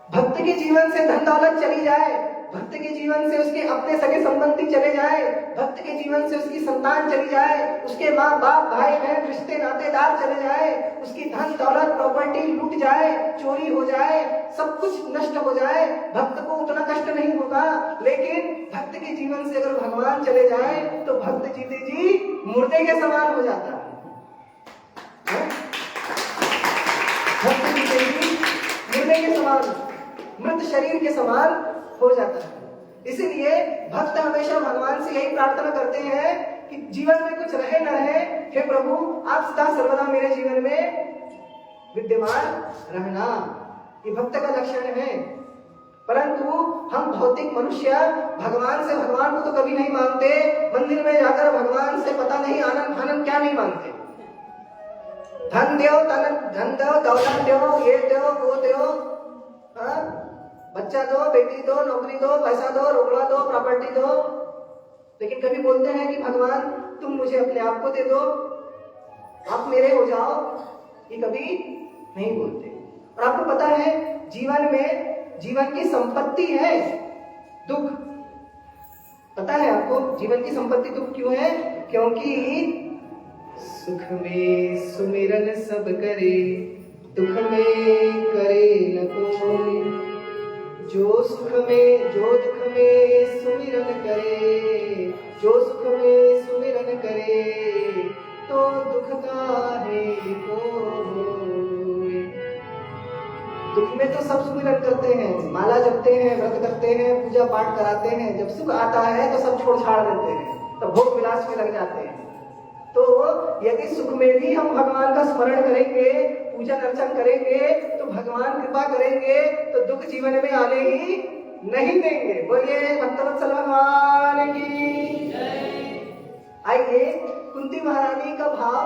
S1: भक्त के जीवन से धन दौलत चली जाए, भक्त के जीवन से उसके अपने सगे संबंधी चले जाए, भक्त के जीवन से उसकी संतान चली जाए, उसके माँ बाप भाई बहन रिश्ते नातेदार चले जाए, उसकी धन दौलत प्रॉपर्टी लूट जाए, चोरी हो जाए, सब कुछ नष्ट हो जाए, भक्त को उतना कष्ट नहीं होगा। लेकिन भक्त के जीवन से अगर भगवान चले जाए तो भक्त जीते जी मुर्दे के समान हो जाता है। भक्त जीते जी मुर्दे के समान, मृत शरीर के समान हो जाता है। इसीलिए भक्त हमेशा भगवान से यही प्रार्थना करते हैं कि जीवन में कुछ रहे न रहे, हे प्रभु आप सदा सर्वदा मेरे जीवन में विद्यमान रहना। ये भक्त का लक्षण है। परंतु हम भौतिक मनुष्य भगवान से, भगवान को तो कभी नहीं मांगते। मंदिर में जाकर भगवान से पता नहीं आनंद आनंद क्या नहीं मांगते। धन दो, धन दो, दौलत दो, ये दो, वो दो, बच्चा दो, बेटी दो, नौकरी दो, पैसा दो, रोकड़ा दो, प्रॉपर्टी दो। लेकिन कभी बोलते हैं कि भगवान तुम मुझे अपने आप को दे दो, आप मेरे हो जाओ, ये कभी नहीं बोलते। और आपको पता है जीवन में, जीवन की संपत्ति है दुख। पता है आपको जीवन की संपत्ति दुख क्यों है? क्योंकि सुख में सुमिरन सब करे, दुख में करे न कोई। जो सुख में, जो दुख में सुमिरन करे, जो सुख में सुमिरन करे, तो दुख काहे कोई। दुख में तो सब सुमिरन करते हैं, माला जपते हैं, व्रत करते हैं, पूजा पाठ कराते हैं। जब सुख आता है तो सब छोड़ छाड़ देते हैं, तो भोग विलास में लग जाते हैं। तो यदि सुख में भी हम भगवान का स्मरण करेंगे, पूजन अर्चन करेंगे, तो भगवान कृपा करेंगे, तो दुख जीवन में आने ही नहीं देंगे। बोलिए भक्तवत्सल भगवान की जय। आइए कुंती महारानी का भाव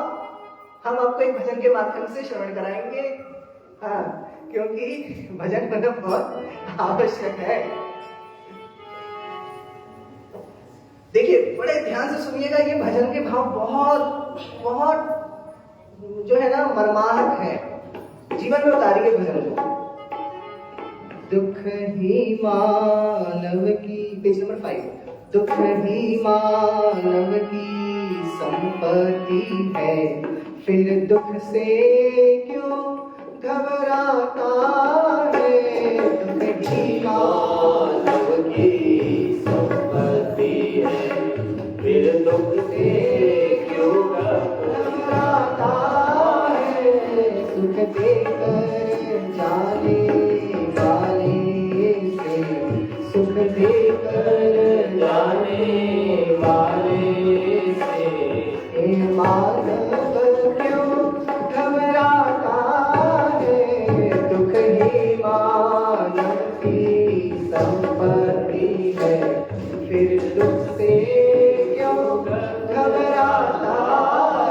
S1: हम आपको एक भजन के माध्यम से श्रवण कराएंगे। क्योंकि भजन करना बहुत आवश्यक है। देखिए बड़े ध्यान से सुनिएगा, ये भजन के भाव बहुत बहुत जो है ना मर्माहक है। जीवन में उतारिए भजन को। दुख ही मानव की, पेज नंबर 5। दुख ही मानव की संपत्ति है, फिर दुख से क्यों घबराता है। दुख ही मानव की संपत्ति है, फिर दुख से क्यों घबराता है। सुख देकर जाने वाले से, सुख देकर जाने वाले से, हे मानव फिर दुख से क्यों घबराता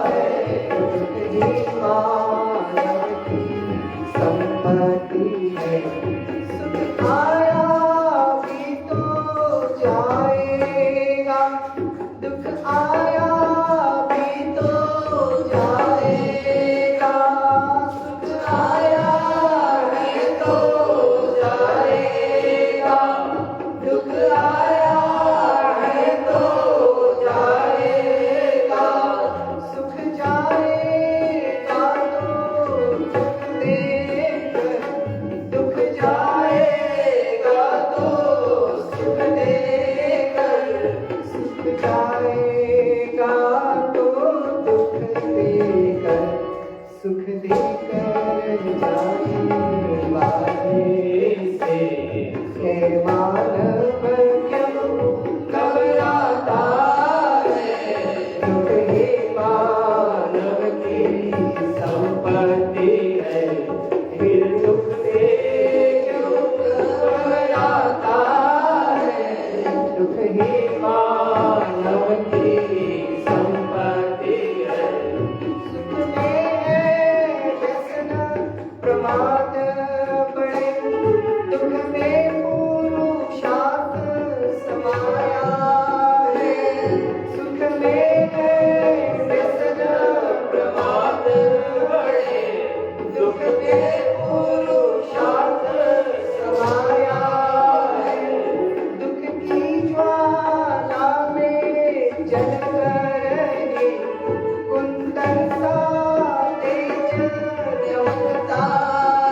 S1: है। दुख ही मानव की संपत्ति है। सुख आया भी तो जाएगा, दुख आया भी तो जाएगा। सुख आया भी तो जाएगा, दुख आया है तो जाएगा। सुख जाएगा तो दुख देकर, दुख जाएगा तो सुख देकर। सुख जाएगा तो दुख देकर, सुख देकर जाए वाले से। हे मानव क्यों घबराता है। दुख ही मानव की संपत्ति है। फिर दुख से क्यों घबराता है। दुख ही मानव की संपत्ति है। सुख में है व्यसन प्रमाद बड़े, दुख में पुरुषार्थ समाया है। सुख में है व्यसन प्रमाद बड़े, दुख में पुरुषार्थ समाया है। दुख की ज्वाला में जलकर ही कुंदन सा तेज चमकता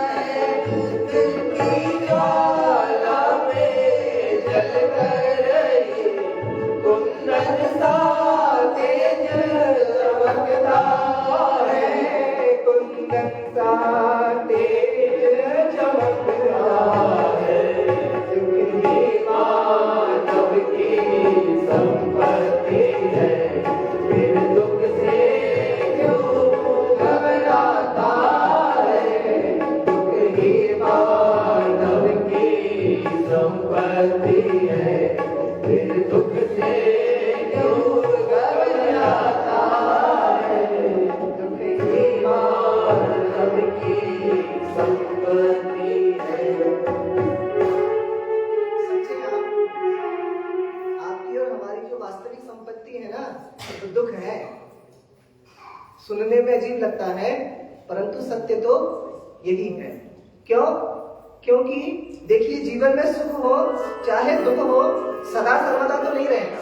S1: है। दुख की ज्वाला में जलकर ही कुंदन सा तेज चमकता है। कुंदन सा तेज चमकता है। दुख ही मानव की संपत्ति है। फिर दुख से क्यों घबराता है। दुख ही मानव की संपत्ति है। फिर दुख से क्यों घबराता है। दुख ही मानव की संपत्ति है। समझे आपकी और हमारी जो वास्तविक संपत्ति है ना, तो दुख है। सुनने में अजीब लगता है, परंतु सत्य तो यही है। क्यों? क्योंकि देखिए, जीवन में सुख हो चाहे दुख हो, सदा सर्वदा तो नहीं रहेगा।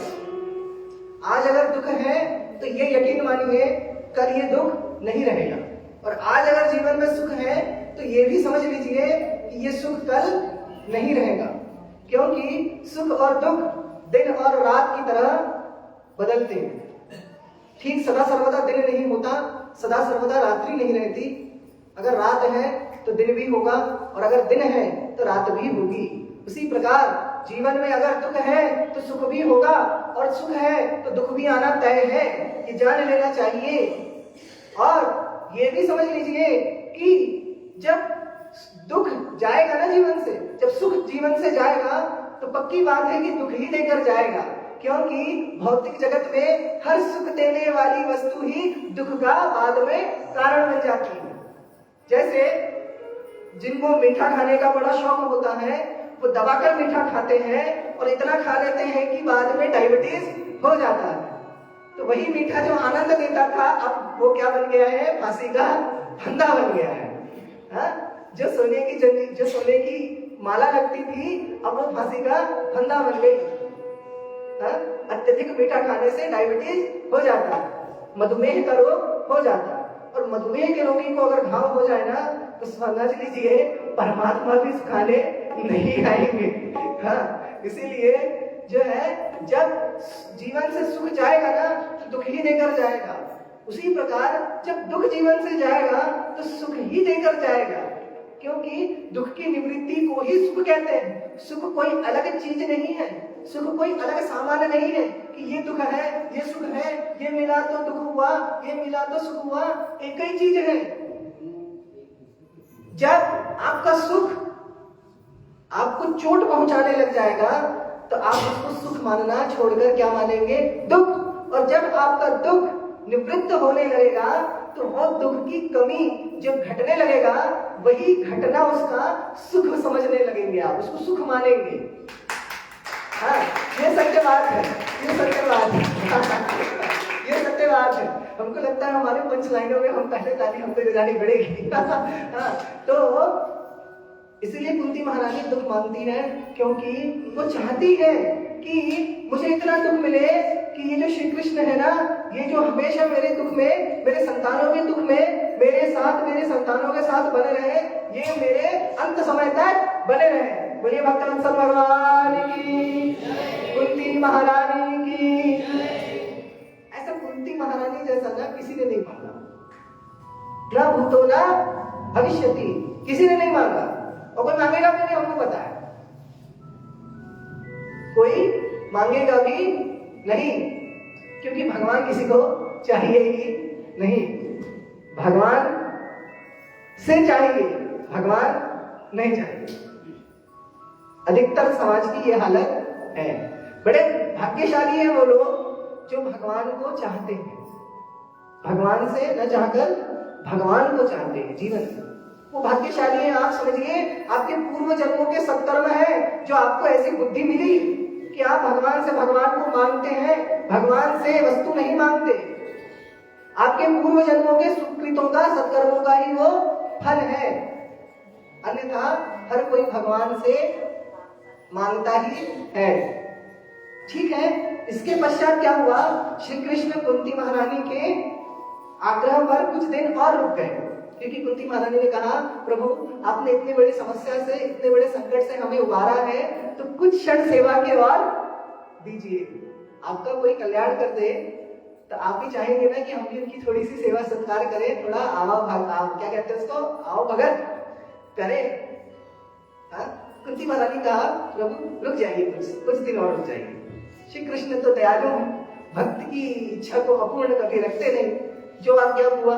S1: आज अगर दुख है तो ये यकीन मानिए कल ये दुख नहीं रहेगा, और आज अगर जीवन में सुख है तो ये भी समझ लीजिए कि ये सुख कल नहीं रहेगा। क्योंकि सुख और दुख दिन और रात की तरह बदलते हैं। ठीक सदा सर्वदा दिन नहीं होता, सदा सर्वदा रात्रि नहीं रहती। अगर रात है तो दिन भी होगा, और अगर दिन है तो रात भी होगी। उसी प्रकार जीवन में अगर दुख है तो सुख भी होगा, और सुख है तो दुख भी आना तय है। ये जान लेना चाहिए। और ये भी समझ लीजिए कि जब दुख जाएगा ना जीवन से, जब सुख जीवन से जाएगा, तो पक्की बात है कि दुख ही देकर जाएगा। क्योंकि भौतिक जगत में हर सुख देने वाली वस्तु ही दुख का बाद में कारण बन जाती है। जैसे जिनको मीठा खाने का बड़ा शौक होता है, वो दबाकर मीठा खाते हैं और इतना खा लेते हैं कि बाद में डायबिटीज हो जाता है। तो वही मीठा जो आनंद देता था, अब वो क्या बन गया है? फांसी का फंदा बन गया है। जो सोने की माला लगती थी, अब वो फांसी का फंदा बन गई। अत्यधिक मीठा खाने से डायबिटीज हो जाता है, मधुमेह का रोग हो जाता है। और मधुमेह के रोगी को अगर घाव हो जाए ना, तो समझ लीजिए परमात्मा भी सुखाने नहीं आएंगे। इसीलिए जो है, जब जीवन से सुख जाएगा ना, तो दुख ही देकर जाएगा। उसी प्रकार जब दुख जीवन से जाएगा तो सुख ही देकर जाएगा। क्योंकि दुख की निवृत्ति को ही सुख कहते हैं। सुख कोई अलग चीज नहीं है, सुख कोई अलग सामान नहीं है कि ये दुख है, ये सुख है, ये मिला तो दुख हुआ, ये मिला तो सुख हुआ। एक ही चीज है। जब आपका सुख आपको चोट पहुंचाने लग जाएगा, तो आप उसको सुख मानना छोड़कर क्या मानेंगे? दुख। और जब आपका दुख निवृत्त होने लगेगा तो वो दुख की कमी जब घटने लगेगा, वही घटना उसका सुख समझने लगेंगे, आप उसको सुख मानेंगे। हाँ, ये सत्य बात है, ये सत्य बात है। ये सत्य बात है। हमको लगता है हमारे पंच लाइनों में हम पहले ताली हमको बजानी पड़ेगी। हाँ, तो इसलिए कुंती महारानी दुख मांगती है, क्योंकि वो चाहती है कि मुझे इतना दुख मिले कि ये जो श्री कृष्ण है ना, ये जो हमेशा मेरे दुख में, मेरे संतानों के दुख में मेरे साथ, मेरे संतानों के साथ बने रहे, ये मेरे अंत समय तक बने रहे। बोलिए भक्तवत्सल भगवान की, कुंती महारानी की। ऐसा कुंती महारानी जैसा ना किसी ने नहीं मांगा, ना भूतो ना भविष्यति, किसी ने नहीं मांगा, और कोई मांगेगा भी नहीं, हमको पता है। कोई मांगेगा भी नहीं, क्योंकि भगवान किसी को चाहिए ही नहीं। भगवान से चाहिए, भगवान नहीं चाहिए। अधिकतर समाज की यह हालत है। बड़े भाग्यशाली है वो लोग जो भगवान को चाहते हैं, भगवान से न चाहकर भगवान को चाहते हैं जीवन में। वो भाग्यशाली है। आप समझिए, आपके पूर्व जन्मों के सत्कर्म है जो आपको ऐसी बुद्धि मिली कि आप भगवान से भगवान को मांगते हैं, भगवान से वस्तु नहीं मांगते। आपके पूर्व जन्मों के सुकृतों का, सत्कर्मों का ही वो फल है। अन्यथा हर कोई भगवान से मांगता ही है। ठीक है, इसके पश्चात क्या हुआ? श्री कृष्ण कुंती महारानी के आग्रह पर कुछ दिन और रुक गए, क्योंकि कुंती महारानी ने कहा, प्रभु आपने इतनी बड़ी समस्या से, इतने बड़े संकट से हमें उबारा है, तो कुछ क्षण सेवा के और दीजिए। आपका कोई कल्याण कर दे तो आप भी चाहेंगे ना कि हम भी उनकी थोड़ी सी सेवा सत्कार करें, थोड़ा क्या कहते हैं उसको, आओ भगत करें। हाँ? कुंती महारानी कहा, प्रभु रुक जाइए, कुछ दिन और रुक जाइए। श्री कृष्ण तो दयालु हैं, भक्त की इच्छा को अपूर्ण कभी रखते नहीं, जो आज्ञा हुआ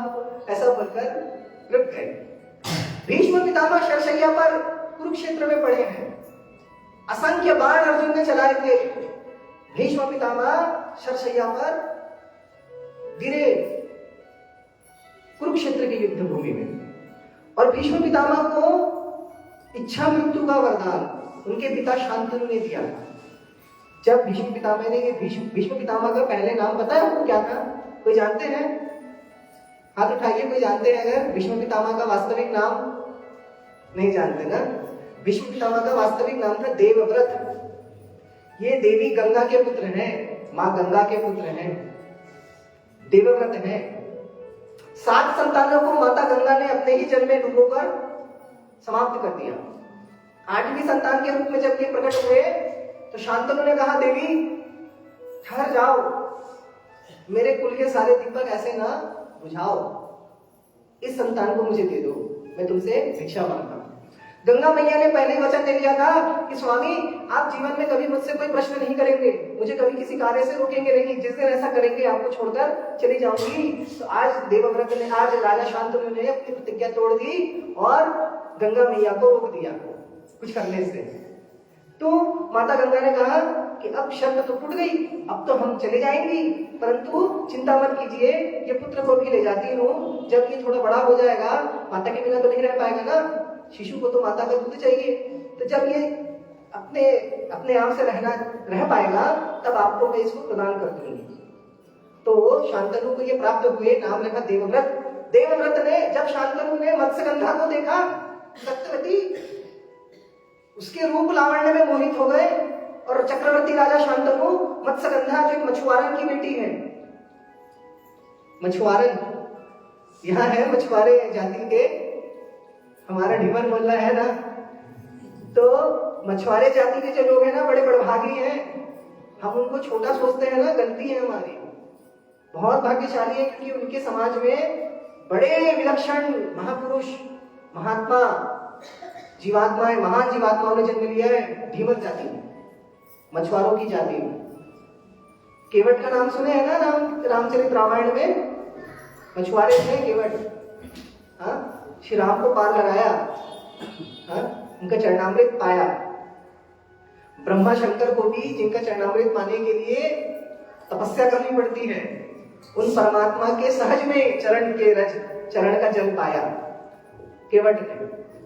S1: ऐसा बोलकर रुक गए। भीष्म पितामह शरशैया पर कुरुक्षेत्र में पड़े हैं, असंख्य बाण अर्जुन ने चलाए थे। भीष्म पितामह शरशैया पर गिरे कुरुक्षेत्र की युद्ध भूमि में, और भीष्म पितामह को इच्छा मृत्यु का वरदान उनके पिता शांतनु ने दिया था। जब भीष्म पितामह ने, भीष्म पितामह का पहले नाम पता है आपको क्या था? कोई जानते हैं? हाथ उठाइए, कोई जानते हैं? अगर भीष्म पितामह का वास्तविक नाम नहीं जानते ना, भीष्म पितामह का वास्तविक नाम था देवव्रत। ये देवी गंगा के पुत्र हैं, मां गंगा के पुत्र हैं, देवव्रत हैं। 7 संतानों को माता गंगा ने अपने ही जन्म में डुबोकर समाप्त कर दिया। 8वीं संतान के रूप में जब ये प्रकट हुए तो शांतनु ने कहा, देवी ठहर जाओ, मेरे कुल के सारे दीपक ऐसे ना बुझाओ, इस संतान को मुझे दे दो, मैं तुमसे भिक्षा मांगता हूं। गंगा मैया ने पहले ही वचन दे दिया था कि स्वामी आप जीवन में कभी मुझसे कोई प्रश्न नहीं करेंगे, मुझे कभी किसी कार्य से रोकेंगे नहीं, जिस दिन ऐसा करेंगे आपको छोड़कर चली जाऊंगी। तो आज देवव्रत ने, आज राजा शांतनु ने अपनी प्रतिज्ञा तोड़ दी और गंगा मैया को रोक दिया कुछ करने से। तो माता गंगा ने कहा कि अब शर्त तो टूट गई, अब तो हम चले जाएंगी, परंतु चिंता मत कीजिए, ये पुत्र को भी ले जाती हूँ। जब ये थोड़ा बड़ा हो जाएगा, माता के बिना तो नहीं रह पाएगा ना, शिशु को तो माता का दूध चाहिए, तो जब ये अपने आप से रह पाएगा, तब आपको मैं इसको प्रदान कर दूंगी। तो शांतनु को ये प्राप्त हुए, नाम रखा देवव्रत। देवव्रत ने, जब शांतनु ने मत्स्यगंधा को देखा, सत्यवती उसके रूप लावण्य में मोहित हो गए, और चक्रवर्ती राजा शांतनु मत्स्यगंधा जो एक मछुआरन की बेटी है, मछुआरन यहाँ है, मछुआरे जाति के, हमारा ढिमन बोल रहा है ना, तो मछुआरे जाति के जो लोग हैं ना, बड़े बड़भागी हैं। हम उनको छोटा सोचते हैं ना, गलती है हमारी। बहुत भाग्यशाली है, क्योंकि उनके समाज में बड़े विलक्षण महापुरुष, महात्मा, जीवात्माएं, महान जीवात्माओं ने जन्म लिया है ढीमर जाति में, मछुआरों की जाति में। केवट का नाम सुने हैं ना, रामचरित रामायण में मछुआरे थे केवट। हाँ, श्री राम को पार लगाया, हाँ, उनका चरणामृत पाया। ब्रह्मा शंकर को भी जिनका चरणामृत पाने के लिए तपस्या करनी पड़ती है, उन परमात्मा के सहज में चरण का जल पाया। केवट ने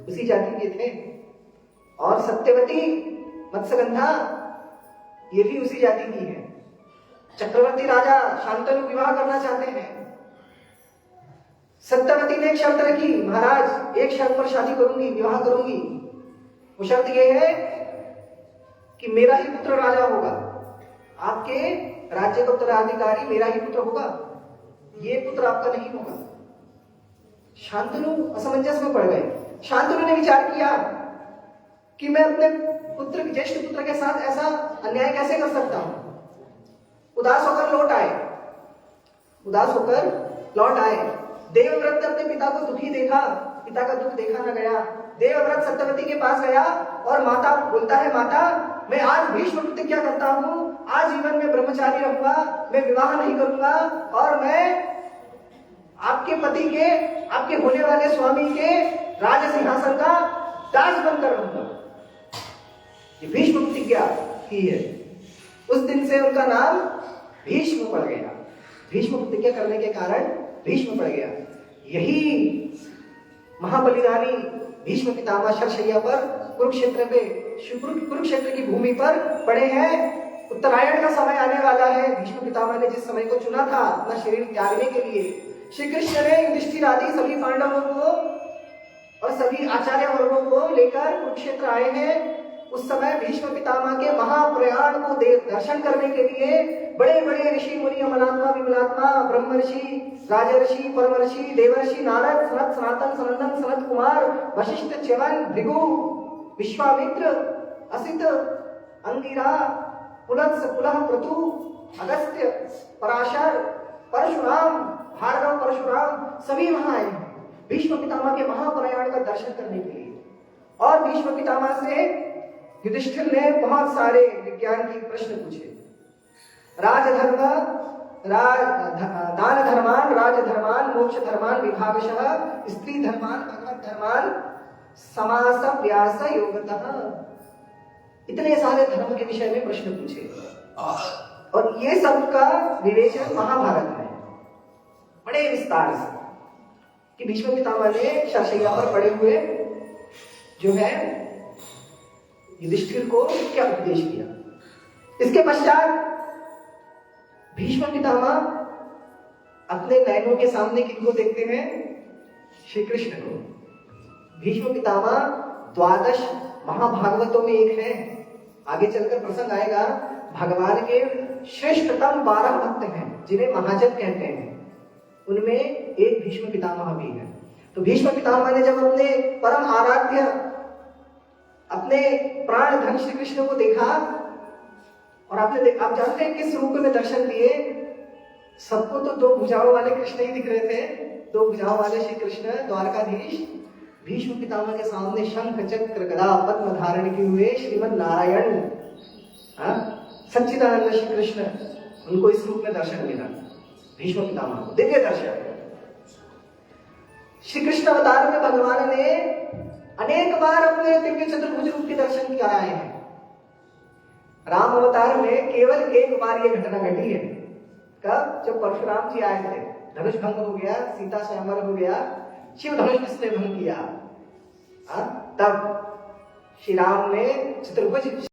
S1: उसी जाति के थे। और सत्यवती मत्स्यगंधा ये भी उसी जाति की है। चक्रवर्ती राजा शांतनु विवाह करना चाहते हैं। सत्यवती ने एक शर्त रखी, महाराज एक शर्त पर शादी करूंगी, विवाह करूंगी। वो शर्त ये है कि मेरा ही पुत्र राजा होगा, आपके राज्य का उत्तराधिकारी मेरा ही पुत्र होगा, ये पुत्र आपका नहीं होगा। शांतनु असमंजस में पड़ गए। शांतनु ने विचार किया कि मैं अपने पुत्र, ज्येष्ठ पुत्र के साथ ऐसा अन्याय कैसे कर सकता हूं। उदास होकर लौट आए। देवव्रत ने अपने पिता को दुखी देखा, पिता का दुख देखा न गया। देवव्रत सत्यवती के पास गया और माता बोलता है, माता मैं आज भीष्म प्रतिज्ञा करता हूं, आज जीवन में ब्रह्मचारी रहूंगा, मैं विवाह नहीं करूंगा और मैं आपके पति के, आपके होने वाले स्वामी के राज सिंहासन का दास बनकर रहूंगा। ये भीष्म प्रतिज्ञा की है। उस दिन से उनका नाम भीष्म पड़ गया। भीष्म प्रतिज्ञा करने के कारण भीष्म पड़ गया। यही महाबलिदानी भीष्म पितामह शरशैया पर कुरुक्षेत्र की भूमि पर पड़े हैं। उत्तरायण का समय आने वाला है। भीष्म पितामह ने जिस समय को चुना था अपना शरीर त्यागने के लिए, श्री कृष्ण ने युधिष्ठिर आदि सभी पांडवों को और सभी आचार्य वर्गों को लेकर कुरुक्षेत्र आए हैं। उस समय भीष्म पितामह के महाप्रयाण को दर्शन करने के लिए बड़े बड़े ऋषि मुनि, अमलात्मा विमलात्मा, ब्रह्म ऋषि, राजर्षि, परम ऋषि, देवर्षि, नारद, सनत, सनातन, सनंदन, सनत कुमार, वशिष्ठ, च्यवन, भृगु, विश्वामित्र, असित, अंगिरा, पुलत्स, पुलह, क्रतु, अगस्त्य, पराशर, परशुराम, भार्गव, परशुराम सभी वहां आए हैं भीष्म पितामह के महाप्रयाण का दर्शन करने के लिए। और भीष्म पितामह से युधिष्ठिर ने बहुत सारे विज्ञान के प्रश्न पूछे। राजधर्म, दान धर्मान, राजधर्मान, मोक्ष धर्मान विभागशः, स्त्री धर्मान, भगवत धर्मान, समास व्यास योगतः, इतने सारे धर्म के विषय में प्रश्न पूछे। और ये सब का विवेचन महाभारत में बड़े विस्तार से कि भीष्म पितामह ने शरशैया पर पड़े हुए जो है युधिष्ठिर को क्या उपदेश किया। इसके पश्चात भीष्म पितामह अपने नयनों के सामने किनको देखते हैं? श्री कृष्ण को। भीष्म पितामह 12 महाभागवतों में एक है। आगे चलकर प्रसंग आएगा। भगवान के श्रेष्ठतम 12 भक्त हैं जिन्हें महाजन कहते हैं, उनमें एक भीष्म पितामह भी है। तो भीष्म पितामह ने जब अपने परम आराध्य, अपने प्राण धन श्री कृष्ण को देखा, और आप जानते हैं किस रूप में दर्शन दिए। सबको तो 2 भुजाओं वाले कृष्ण ही दिख रहे थे। 2 भुजाओं वाले श्री कृष्ण द्वारकाधीश भीष्म पितामह के सामने शंख चक्र गदा पद्म धारण किए हुए श्रीमद नारायण सच्चिदानंद श्री कृष्ण, उनको इस रूप में दर्शन मिला। भीष्म पितामह को दिव्य दर्शन। श्री कृष्ण अवतार में भगवान ने अनेक बार अपने दिव्य चतुर्भुज रूप के दर्शन कराए हैं। राम अवतार में केवल एक बार ये घटना घटी है। कब? जब परशुराम जी आए थे, धनुष भंग हो गया, सीता स्वयंवर हो गया, शिव धनुष किसने भंग किया? तब श्री राम ने चतुर्भुज